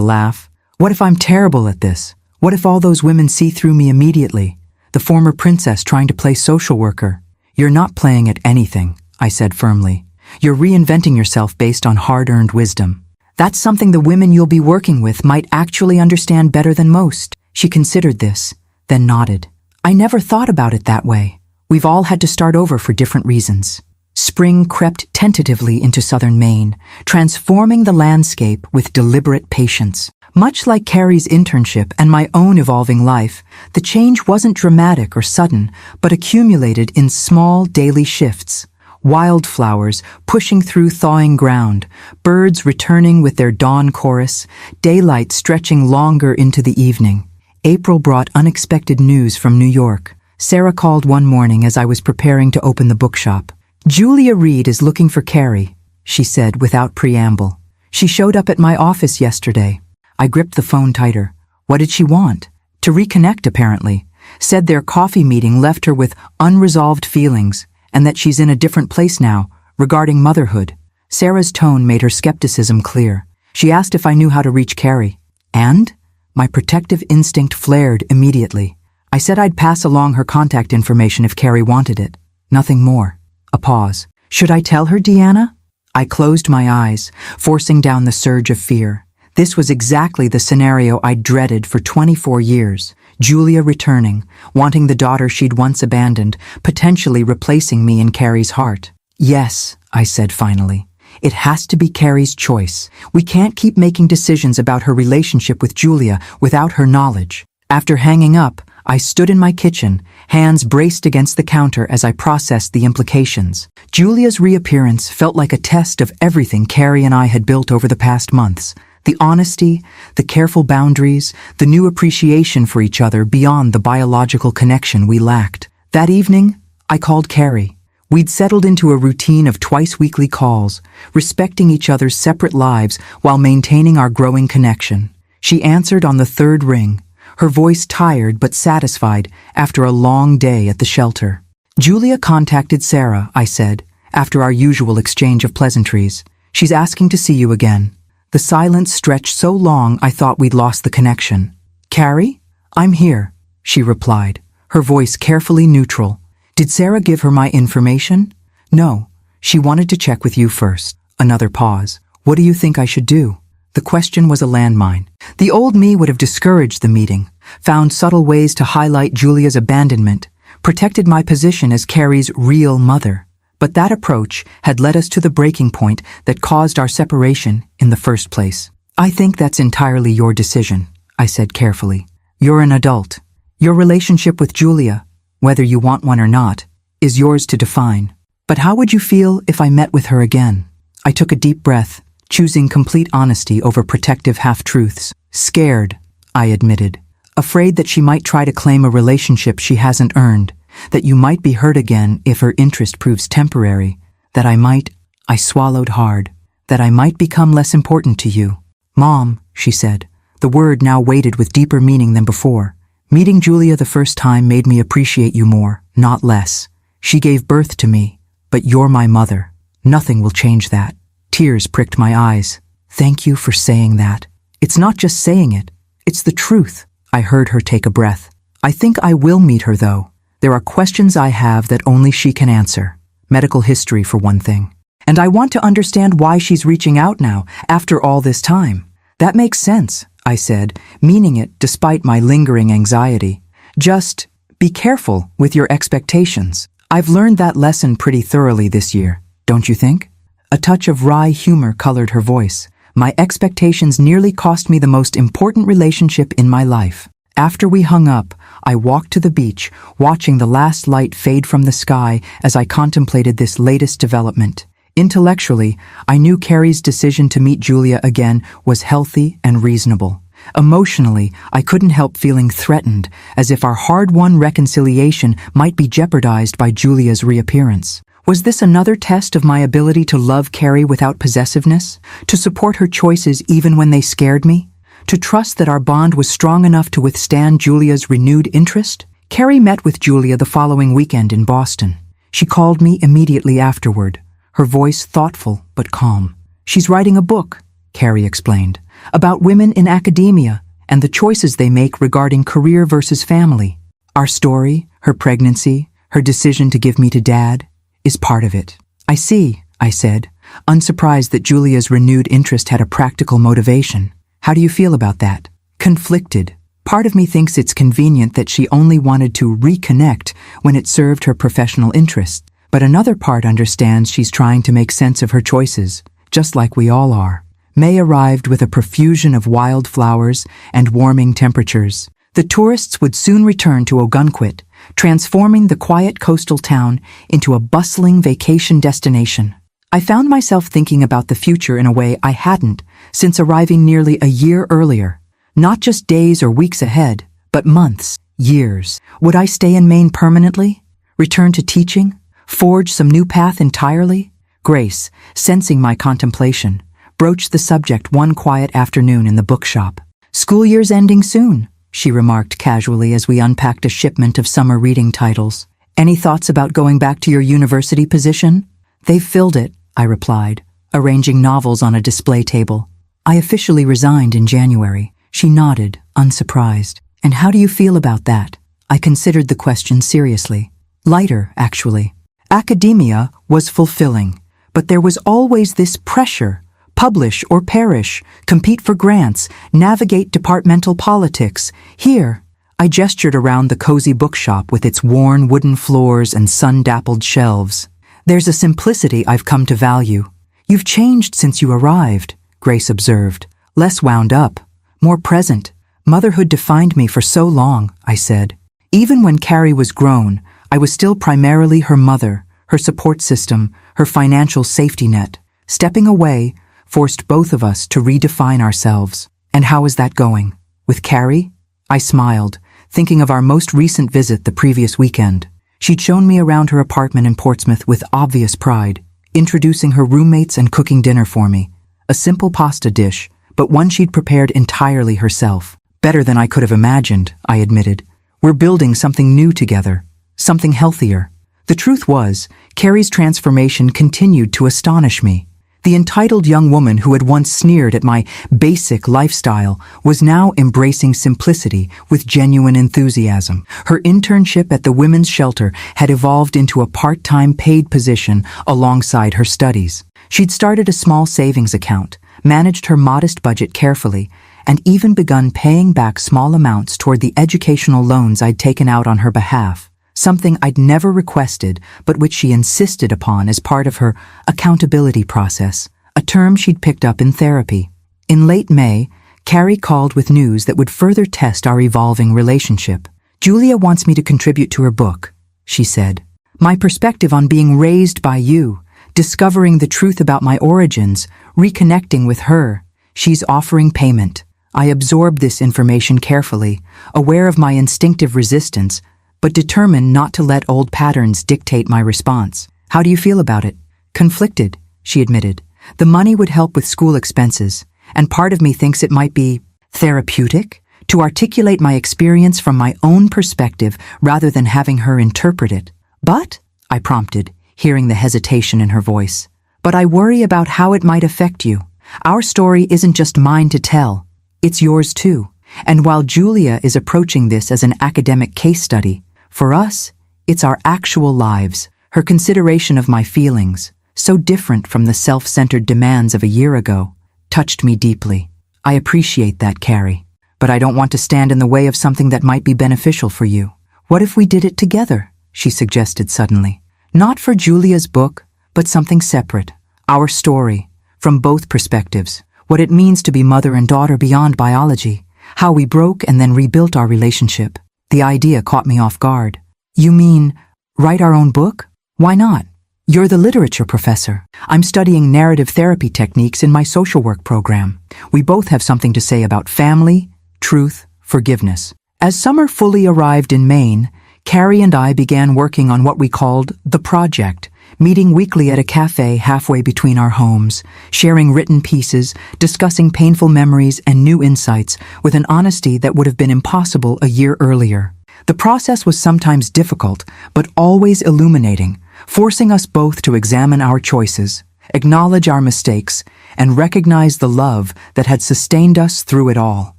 laugh. "What if I'm terrible at this? What if all those women see through me immediately? The former princess trying to play social worker." "You're not playing at anything," I said firmly. "You're reinventing yourself based on hard-earned wisdom. That's something the women you'll be working with might actually understand better than most." She considered this, then nodded. "I never thought about it that way. We've all had to start over for different reasons." Spring crept tentatively into southern Maine, transforming the landscape with deliberate patience. Much like Carrie's internship and my own evolving life, the change wasn't dramatic or sudden, but accumulated in small daily shifts. Wildflowers pushing through thawing ground, birds returning with their dawn chorus, daylight stretching longer into the evening. April brought unexpected news from New York. Sarah called one morning as I was preparing to open the bookshop. "Julia Reed is looking for Carrie," she said without preamble. "She showed up at my office yesterday." I gripped the phone tighter. What did she want? To reconnect, apparently. Said their coffee meeting left her with unresolved feelings, and that she's in a different place now, regarding motherhood. Sarah's tone made her skepticism clear. She asked if I knew how to reach Carrie. And? My protective instinct flared immediately. I said I'd pass along her contact information if Carrie wanted it. Nothing more. A pause. "Should I tell her, Deanna?" I closed my eyes, forcing down the surge of fear. This was exactly the scenario I'd dreaded for 24 years. Julia returning, wanting the daughter she'd once abandoned, potentially replacing me in Carrie's heart. Yes, I said finally. It has to be Carrie's choice. We can't keep making decisions about her relationship with Julia without her knowledge. After hanging up, I stood in my kitchen, hands braced against the counter as I processed the implications. Julia's reappearance felt like a test of everything Carrie and I had built over the past months. The honesty, the careful boundaries, the new appreciation for each other beyond the biological connection we lacked. That evening, I called Carrie. We'd settled into a routine of twice-weekly calls, respecting each other's separate lives while maintaining our growing connection. She answered on the third ring, her voice tired but satisfied after a long day at the shelter. Julia contacted Sarah, I said, after our usual exchange of pleasantries. She's asking to see you again. The silence stretched so long I thought we'd lost the connection. Carrie? I'm here, she replied, her voice carefully neutral. Did Sarah give her my information? No, she wanted to check with you first. Another pause. What do you think I should do? The question was a landmine. The old me would have discouraged the meeting, found subtle ways to highlight Julia's abandonment, protected my position as Carrie's real mother. But that approach had led us to the breaking point that caused our separation in the first place. I think that's entirely your decision, I said carefully. You're an adult. Your relationship with Julia, whether you want one or not, is yours to define. But how would you feel if I met with her again? I took a deep breath, choosing complete honesty over protective half-truths. Scared, I admitted. Afraid that she might try to claim a relationship she hasn't earned, that you might be hurt again if her interest proves temporary, that I swallowed hard, that I might become less important to you. Mom, she said, the word now weighted with deeper meaning than before. Meeting Julia the first time made me appreciate you more, not less. She gave birth to me, but you're my mother. Nothing will change that. Tears pricked my eyes. Thank you for saying that. It's not just saying it, it's the truth. I heard her take a breath. I think I will meet her though. There are questions I have that only she can answer. Medical history for one thing. And I want to understand why she's reaching out now, after all this time. That makes sense, I said, meaning it despite my lingering anxiety. Just be careful with your expectations. I've learned that lesson pretty thoroughly this year, don't you think? A touch of wry humor colored her voice. My expectations nearly cost me the most important relationship in my life. After we hung up, I walked to the beach, watching the last light fade from the sky as I contemplated this latest development. Intellectually, I knew Carrie's decision to meet Julia again was healthy and reasonable. Emotionally, I couldn't help feeling threatened, as if our hard-won reconciliation might be jeopardized by Julia's reappearance. Was this another test of my ability to love Carrie without possessiveness? To support her choices even when they scared me? To trust that our bond was strong enough to withstand Julia's renewed interest? Carrie met with Julia the following weekend in Boston. She called me immediately afterward, her voice thoughtful but calm. She's writing a book, Carrie explained, about women in academia and the choices they make regarding career versus family. Our story, her pregnancy, her decision to give me to Dad, is part of it. I see, I said, unsurprised that Julia's renewed interest had a practical motivation. How do you feel about that? Conflicted. Part of me thinks it's convenient that she only wanted to reconnect when it served her professional interests, but another part understands she's trying to make sense of her choices, just like we all are. May arrived with a profusion of wildflowers and warming temperatures. The tourists would soon return to Ogunquit, transforming the quiet coastal town into a bustling vacation destination. I found myself thinking about the future in a way I hadn't since arriving nearly a year earlier. Not just days or weeks ahead, but months, years. Would I stay in Maine permanently? Return to teaching? Forge some new path entirely? Grace, sensing my contemplation, broached the subject one quiet afternoon in the bookshop. School year's ending soon, she remarked casually as we unpacked a shipment of summer reading titles. Any thoughts about going back to your university position? They've filled it, I replied, arranging novels on a display table. I officially resigned in January. She nodded, unsurprised. And how do you feel about that? I considered the question seriously. Lighter, actually. Academia was fulfilling, but there was always this pressure. Publish or perish, compete for grants, navigate departmental politics. Here, I gestured around the cozy bookshop with its worn wooden floors and sun-dappled shelves. There's a simplicity I've come to value. You've changed since you arrived, Grace observed. Less wound up, more present. Motherhood defined me for so long, I said. Even when Carrie was grown, I was still primarily her mother, her support system, her financial safety net. Stepping away forced both of us to redefine ourselves. And how is that going? With Carrie? I smiled, thinking of our most recent visit the previous weekend. She'd shown me around her apartment in Portsmouth with obvious pride, introducing her roommates and cooking dinner for me. A simple pasta dish, but one she'd prepared entirely herself. Better than I could have imagined, I admitted. We're building something new together, something healthier. The truth was, Carrie's transformation continued to astonish me. The entitled young woman who had once sneered at my basic lifestyle was now embracing simplicity with genuine enthusiasm. Her internship at the women's shelter had evolved into a part-time paid position alongside her studies. She'd started a small savings account, managed her modest budget carefully, and even begun paying back small amounts toward the educational loans I'd taken out on her behalf. Something I'd never requested, but which she insisted upon as part of her accountability process, a term she'd picked up in therapy. In late May, Carrie called with news that would further test our evolving relationship. "Julia wants me to contribute to her book," she said. "My perspective on being raised by you, discovering the truth about my origins, reconnecting with her. She's offering payment." I absorbed this information carefully, aware of my instinctive resistance, but determined not to let old patterns dictate my response. "How do you feel about it?" "Conflicted," she admitted. "The money would help with school expenses, and part of me thinks it might be therapeutic to articulate my experience from my own perspective rather than having her interpret it." "But," I prompted, hearing the hesitation in her voice, "but I worry about how it might affect you. Our story isn't just mine to tell, it's yours too. And while Julia is approaching this as an academic case study, for us, it's our actual lives." Her consideration of my feelings, so different from the self-centered demands of a year ago, touched me deeply. "I appreciate that, Carrie, but I don't want to stand in the way of something that might be beneficial for you. What if we did it together?" she suggested suddenly. "Not for Julia's book, but something separate. Our story, from both perspectives. What it means to be mother and daughter beyond biology. How we broke and then rebuilt our relationship." The idea caught me off guard. "You mean, write our own book? Why not? You're the literature professor. I'm studying narrative therapy techniques in my social work program. We both have something to say about family, truth, forgiveness." As summer fully arrived in Maine, Carrie and I began working on what we called the project, meeting weekly at a cafe halfway between our homes, sharing written pieces, discussing painful memories and new insights with an honesty that would have been impossible a year earlier. The process was sometimes difficult, but always illuminating, forcing us both to examine our choices, acknowledge our mistakes, and recognize the love that had sustained us through it all.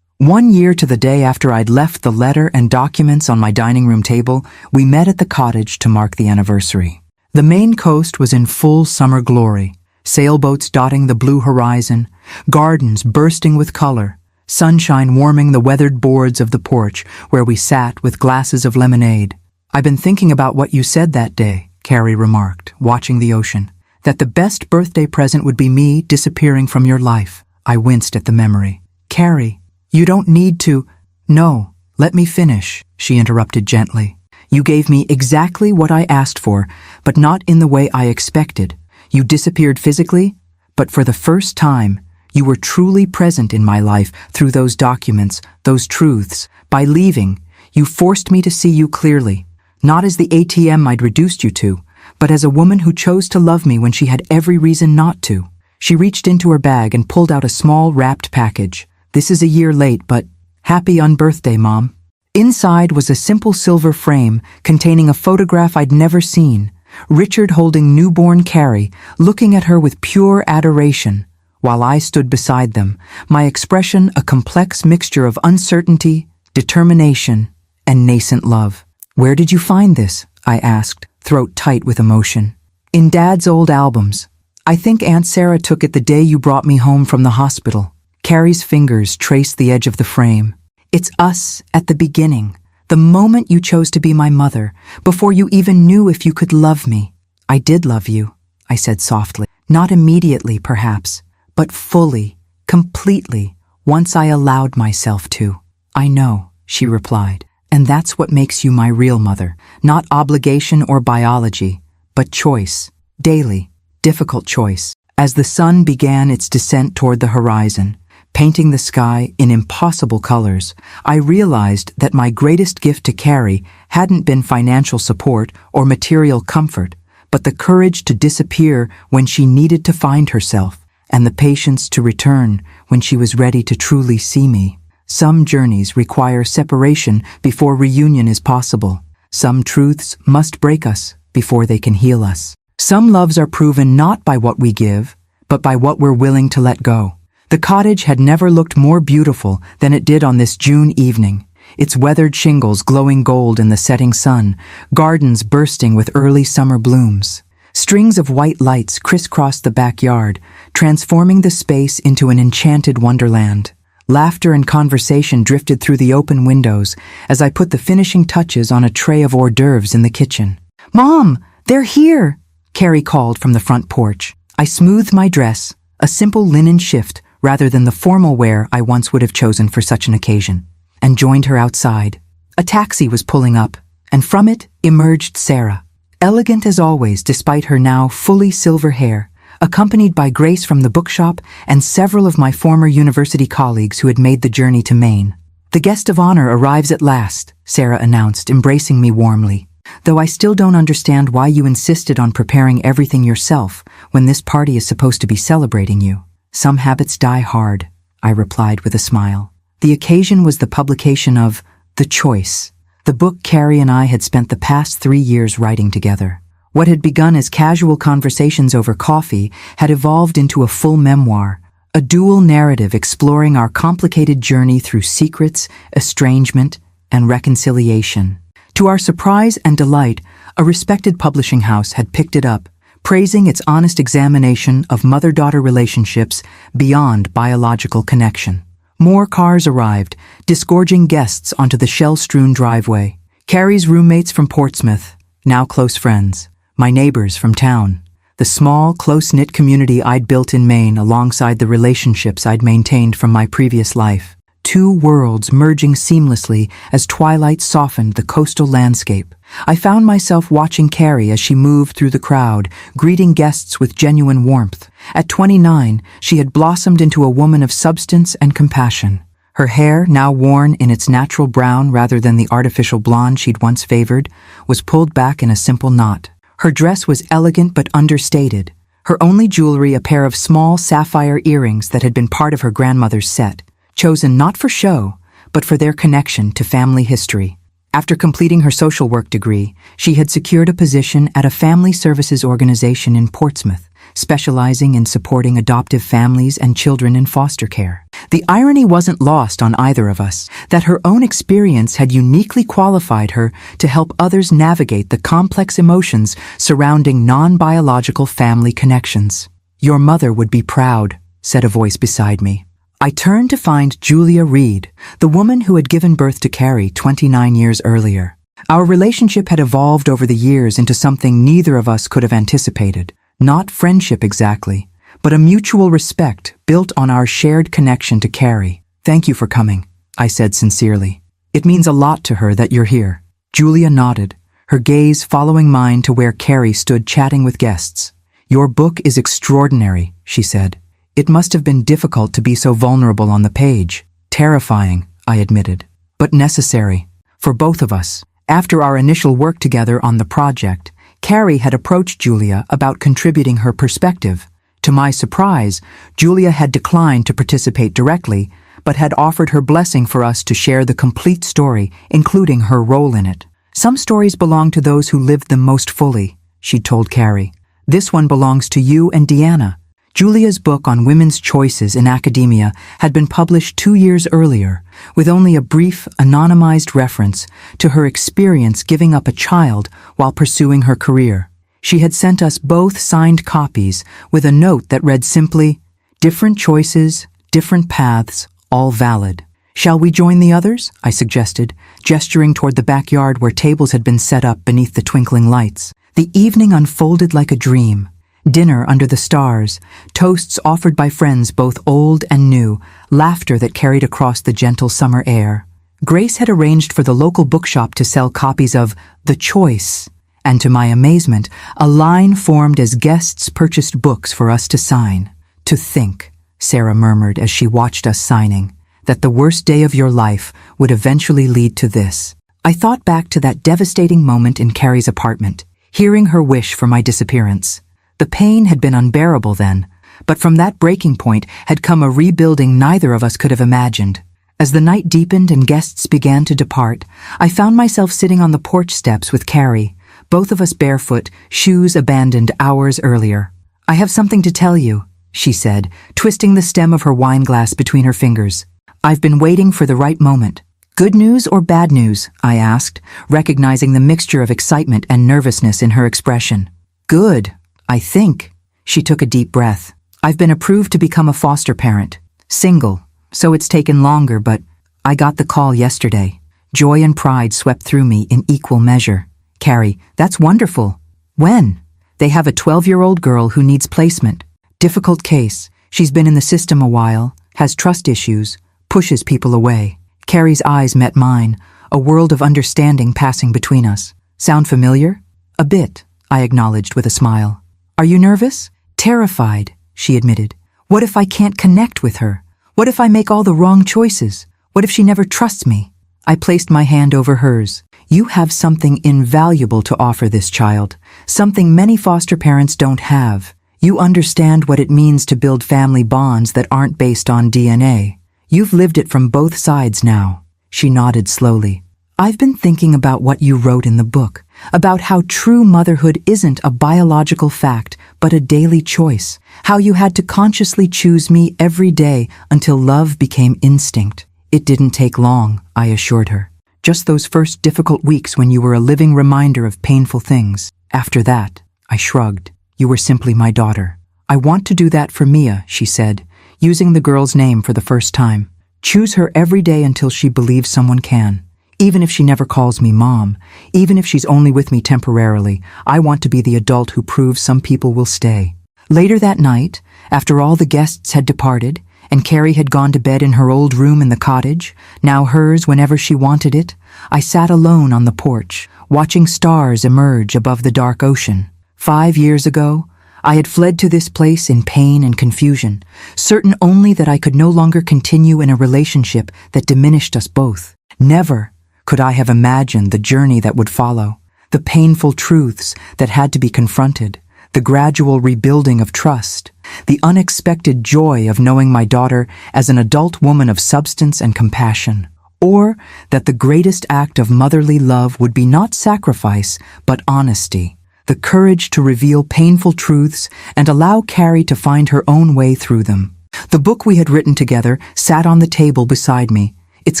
1 year to the day after I'd left the letter and documents on my dining room table, we met at the cottage to mark the anniversary. The Maine coast was in full summer glory, sailboats dotting the blue horizon, gardens bursting with color, sunshine warming the weathered boards of the porch where we sat with glasses of lemonade. "I've been thinking about what you said that day," Carrie remarked, watching the ocean, "that the best birthday present would be me disappearing from your life." I winced at the memory. "Carrie, you don't need to—" "No, let me finish," she interrupted gently. "You gave me exactly what I asked for, but not in the way I expected. You disappeared physically, but for the first time, you were truly present in my life through those documents, those truths. By leaving, you forced me to see you clearly, not as the ATM I'd reduced you to, but as a woman who chose to love me when she had every reason not to." She reached into her bag and pulled out a small wrapped package. "This is a year late, but happy unbirthday, Mom." Inside was a simple silver frame containing a photograph I'd never seen, Richard holding newborn Carrie, looking at her with pure adoration, while I stood beside them, my expression a complex mixture of uncertainty, determination, and nascent love. "Where did you find this?" I asked, throat tight with emotion. "In Dad's old albums. I think Aunt Sarah took it the day you brought me home from the hospital." Carrie's fingers traced the edge of the frame. "It's us at the beginning, the moment you chose to be my mother, before you even knew if you could love me." I did love you, I said softly. Not immediately, perhaps, but fully, completely, once I allowed myself to. I know, she replied, and that's what makes you my real mother. Not obligation or biology, but choice. Daily, difficult choice. As the sun began its descent toward the horizon, painting the sky in impossible colors, I realized that my greatest gift to Carrie hadn't been financial support or material comfort, but the courage to disappear when she needed to find herself, and the patience to return when she was ready to truly see me. Some journeys require separation before reunion is possible. Some truths must break us before they can heal us. Some loves are proven not by what we give, but by what we're willing to let go. The cottage had never looked more beautiful than it did on this June evening, its weathered shingles glowing gold in the setting sun, gardens bursting with early summer blooms. Strings of white lights crisscrossed the backyard, transforming the space into an enchanted wonderland. Laughter and conversation drifted through the open windows as I put the finishing touches on a tray of hors d'oeuvres in the kitchen. "Mom, they're here!" Carrie called from the front porch. I smoothed my dress, a simple linen shift rather than the formal wear I once would have chosen for such an occasion, and joined her outside. A taxi was pulling up, and from it emerged Sarah, elegant as always despite her now fully silver hair, accompanied by Grace from the bookshop and several of my former university colleagues who had made the journey to Maine. "The guest of honor arrives at last," Sarah announced, embracing me warmly. "Though I still don't understand why you insisted on preparing everything yourself when this party is supposed to be celebrating you." "Some habits die hard," I replied with a smile. The occasion was the publication of The Choice, the book Carrie and I had spent the past 3 years writing together. What had begun as casual conversations over coffee had evolved into a full memoir, a dual narrative exploring our complicated journey through secrets, estrangement, and reconciliation. To our surprise and delight, a respected publishing house had picked it up, praising its honest examination of mother-daughter relationships beyond biological connection. More cars arrived, disgorging guests onto the shell-strewn driveway. Carrie's roommates from Portsmouth, now close friends. My neighbors from town. The small, close-knit community I'd built in Maine alongside the relationships I'd maintained from my previous life. Two worlds merging seamlessly as twilight softened the coastal landscape. I found myself watching Carrie as she moved through the crowd, greeting guests with genuine warmth. At 29, she had blossomed into a woman of substance and compassion. Her hair, now worn in its natural brown rather than the artificial blonde she'd once favored, was pulled back in a simple knot. Her dress was elegant but understated, her only jewelry a pair of small sapphire earrings that had been part of her grandmother's set, chosen not for show, but for their connection to family history. After completing her social work degree, she had secured a position at a family services organization in Portsmouth, specializing in supporting adoptive families and children in foster care. The irony wasn't lost on either of us, that her own experience had uniquely qualified her to help others navigate the complex emotions surrounding non-biological family connections. "Your mother would be proud," said a voice beside me. I turned to find Julia Reed, the woman who had given birth to Carrie 29 years earlier. Our relationship had evolved over the years into something neither of us could have anticipated. Not friendship exactly, but a mutual respect built on our shared connection to Carrie. "Thank you for coming," I said sincerely. "It means a lot to her that you're here." Julia nodded, her gaze following mine to where Carrie stood chatting with guests. "Your book is extraordinary," she said. "It must have been difficult to be so vulnerable on the page." "Terrifying," I admitted, "but necessary. For both of us." After our initial work together on the project, Carrie had approached Julia about contributing her perspective. To my surprise, Julia had declined to participate directly, but had offered her blessing for us to share the complete story, including her role in it. "Some stories belong to those who lived them most fully," she'd told Carrie. "This one belongs to you and Deanna." Julia's book on women's choices in academia had been published 2 years earlier, with only a brief, anonymized reference to her experience giving up a child while pursuing her career. She had sent us both signed copies with a note that read simply, "Different choices, different paths, all valid." "Shall we join the others?" I suggested, gesturing toward the backyard where tables had been set up beneath the twinkling lights. The evening unfolded like a dream. Dinner under the stars, toasts offered by friends both old and new, laughter that carried across the gentle summer air. Grace had arranged for the local bookshop to sell copies of The Choice, and to my amazement, a line formed as guests purchased books for us to sign. "To think," Sarah murmured as she watched us signing, "that the worst day of your life would eventually lead to this." I thought back to that devastating moment in Carrie's apartment, hearing her wish for my disappearance. The pain had been unbearable then, but from that breaking point had come a rebuilding neither of us could have imagined. As the night deepened and guests began to depart, I found myself sitting on the porch steps with Carrie, both of us barefoot, shoes abandoned hours earlier. "I have something to tell you," she said, twisting the stem of her wine glass between her fingers. "I've been waiting for the right moment." "Good news or bad news?" I asked, recognizing the mixture of excitement and nervousness in her expression. "Good, I think." She took a deep breath. "I've been approved to become a foster parent. Single, so it's taken longer, but I got the call yesterday." Joy and pride swept through me in equal measure. "Carrie, that's wonderful. When?" "They have a 12-year-old girl who needs placement. Difficult case. She's been in the system a while, has trust issues, pushes people away." Carrie's eyes met mine, a world of understanding passing between us. "Sound familiar?" "A bit," I acknowledged with a smile. "Are you nervous?" "Terrified," she admitted. "What if I can't connect with her? What if I make all the wrong choices? What if she never trusts me?" I placed my hand over hers. "You have something invaluable to offer this child, something many foster parents don't have. You understand what it means to build family bonds that aren't based on DNA. You've lived it from both sides now." She nodded slowly. "I've been thinking about what you wrote in the book, about how true motherhood isn't a biological fact, but a daily choice, how you had to consciously choose me every day until love became instinct." "It didn't take long," I assured her. "Just those first difficult weeks when you were a living reminder of painful things. After that," I shrugged, "you were simply my daughter." "I want to do that for Mia," she said, using the girl's name for the first time. "Choose her every day until she believes someone can. Even if she never calls me mom, even if she's only with me temporarily, I want to be the adult who proves some people will stay." Later that night, after all the guests had departed, and Carrie had gone to bed in her old room in the cottage, now hers whenever she wanted it, I sat alone on the porch, watching stars emerge above the dark ocean. 5 years ago, I had fled to this place in pain and confusion, certain only that I could no longer continue in a relationship that diminished us both. Never could I have imagined the journey that would follow, the painful truths that had to be confronted, the gradual rebuilding of trust, the unexpected joy of knowing my daughter as an adult woman of substance and compassion, or that the greatest act of motherly love would be not sacrifice, but honesty, the courage to reveal painful truths and allow Carrie to find her own way through them. The book we had written together sat on the table beside me, its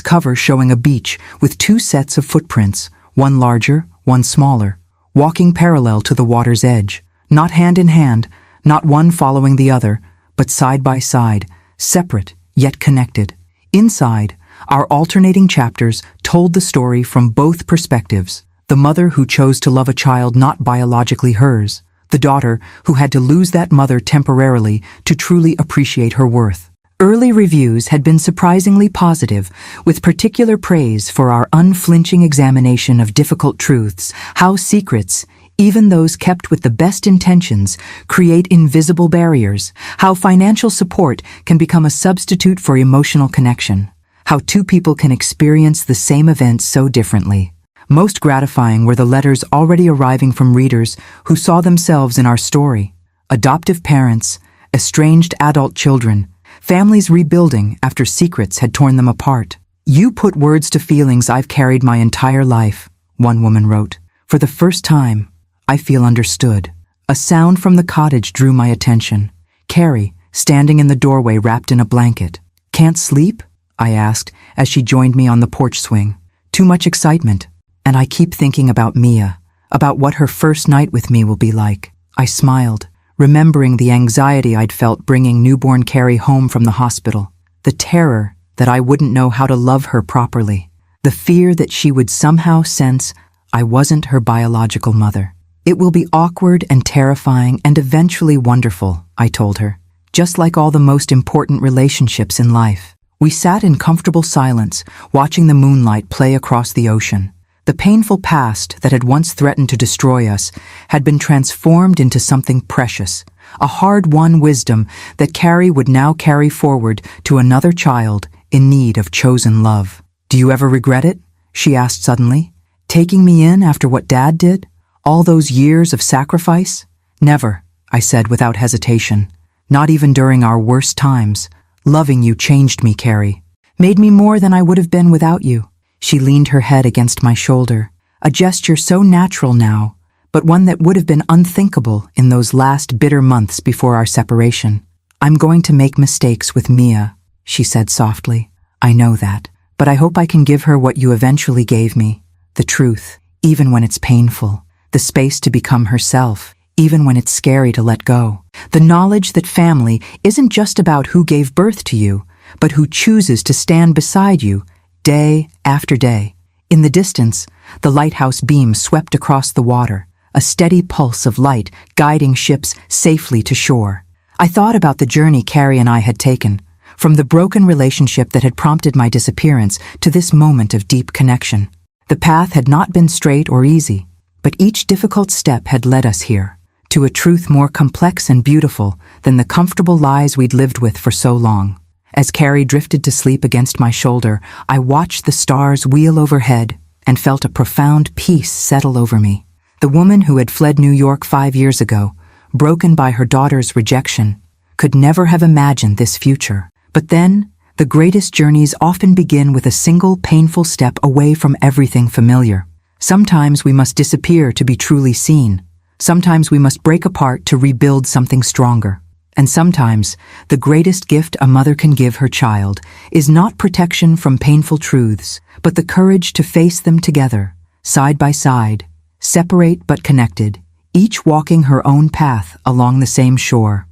cover showing a beach with 2 sets of footprints, one larger, one smaller, walking parallel to the water's edge, not hand in hand, not one following the other, but side by side, separate yet connected. Inside, our alternating chapters told the story from both perspectives: the mother who chose to love a child not biologically hers, the daughter who had to lose that mother temporarily to truly appreciate her worth. Early reviews had been surprisingly positive, with particular praise for our unflinching examination of difficult truths, how secrets, even those kept with the best intentions, create invisible barriers, how financial support can become a substitute for emotional connection, how 2 people can experience the same event so differently. Most gratifying were the letters already arriving from readers who saw themselves in our story: adoptive parents, estranged adult children, families rebuilding after secrets had torn them apart. "You put words to feelings I've carried my entire life," one woman wrote. "For the first time, I feel understood." A sound from the cottage drew my attention. Carrie, standing in the doorway wrapped in a blanket. "Can't sleep?" I asked as she joined me on the porch swing. "Too much excitement. And I keep thinking about Mia, about what her first night with me will be like." I smiled, remembering the anxiety I'd felt bringing newborn Carrie home from the hospital, the terror that I wouldn't know how to love her properly, the fear that she would somehow sense I wasn't her biological mother. It will be awkward and terrifying and eventually wonderful, I told her, just like all the most important relationships in life. We sat in comfortable silence, watching the moonlight play across the ocean. The painful past that had once threatened to destroy us had been transformed into something precious, a hard-won wisdom that Carrie would now carry forward to another child in need of chosen love. "Do you ever regret it?" she asked suddenly. "Taking me in after what Dad did? All those years of sacrifice?" "Never," I said without hesitation. "Not even during our worst times. Loving you changed me, Carrie. Made me more than I would have been without you." She leaned her head against my shoulder, a gesture so natural now, but one that would have been unthinkable in those last bitter months before our separation. "I'm going to make mistakes with Mia," she said softly. "I know that, but I hope I can give her what you eventually gave me, the truth, even when it's painful, the space to become herself, even when it's scary to let go. The knowledge that family isn't just about who gave birth to you, but who chooses to stand beside you day after day." In the distance, the lighthouse beam swept across the water, a steady pulse of light guiding ships safely to shore. I thought about the journey Carrie and I had taken, from the broken relationship that had prompted my disappearance to this moment of deep connection. The path had not been straight or easy, but each difficult step had led us here, to a truth more complex and beautiful than the comfortable lies we'd lived with for so long. As Carrie drifted to sleep against my shoulder, I watched the stars wheel overhead and felt a profound peace settle over me. The woman who had fled New York 5 years ago, broken by her daughter's rejection, could never have imagined this future. But then, the greatest journeys often begin with a single painful step away from everything familiar. Sometimes we must disappear to be truly seen. Sometimes we must break apart to rebuild something stronger. And sometimes, the greatest gift a mother can give her child is not protection from painful truths, but the courage to face them together, side by side, separate but connected, each walking her own path along the same shore.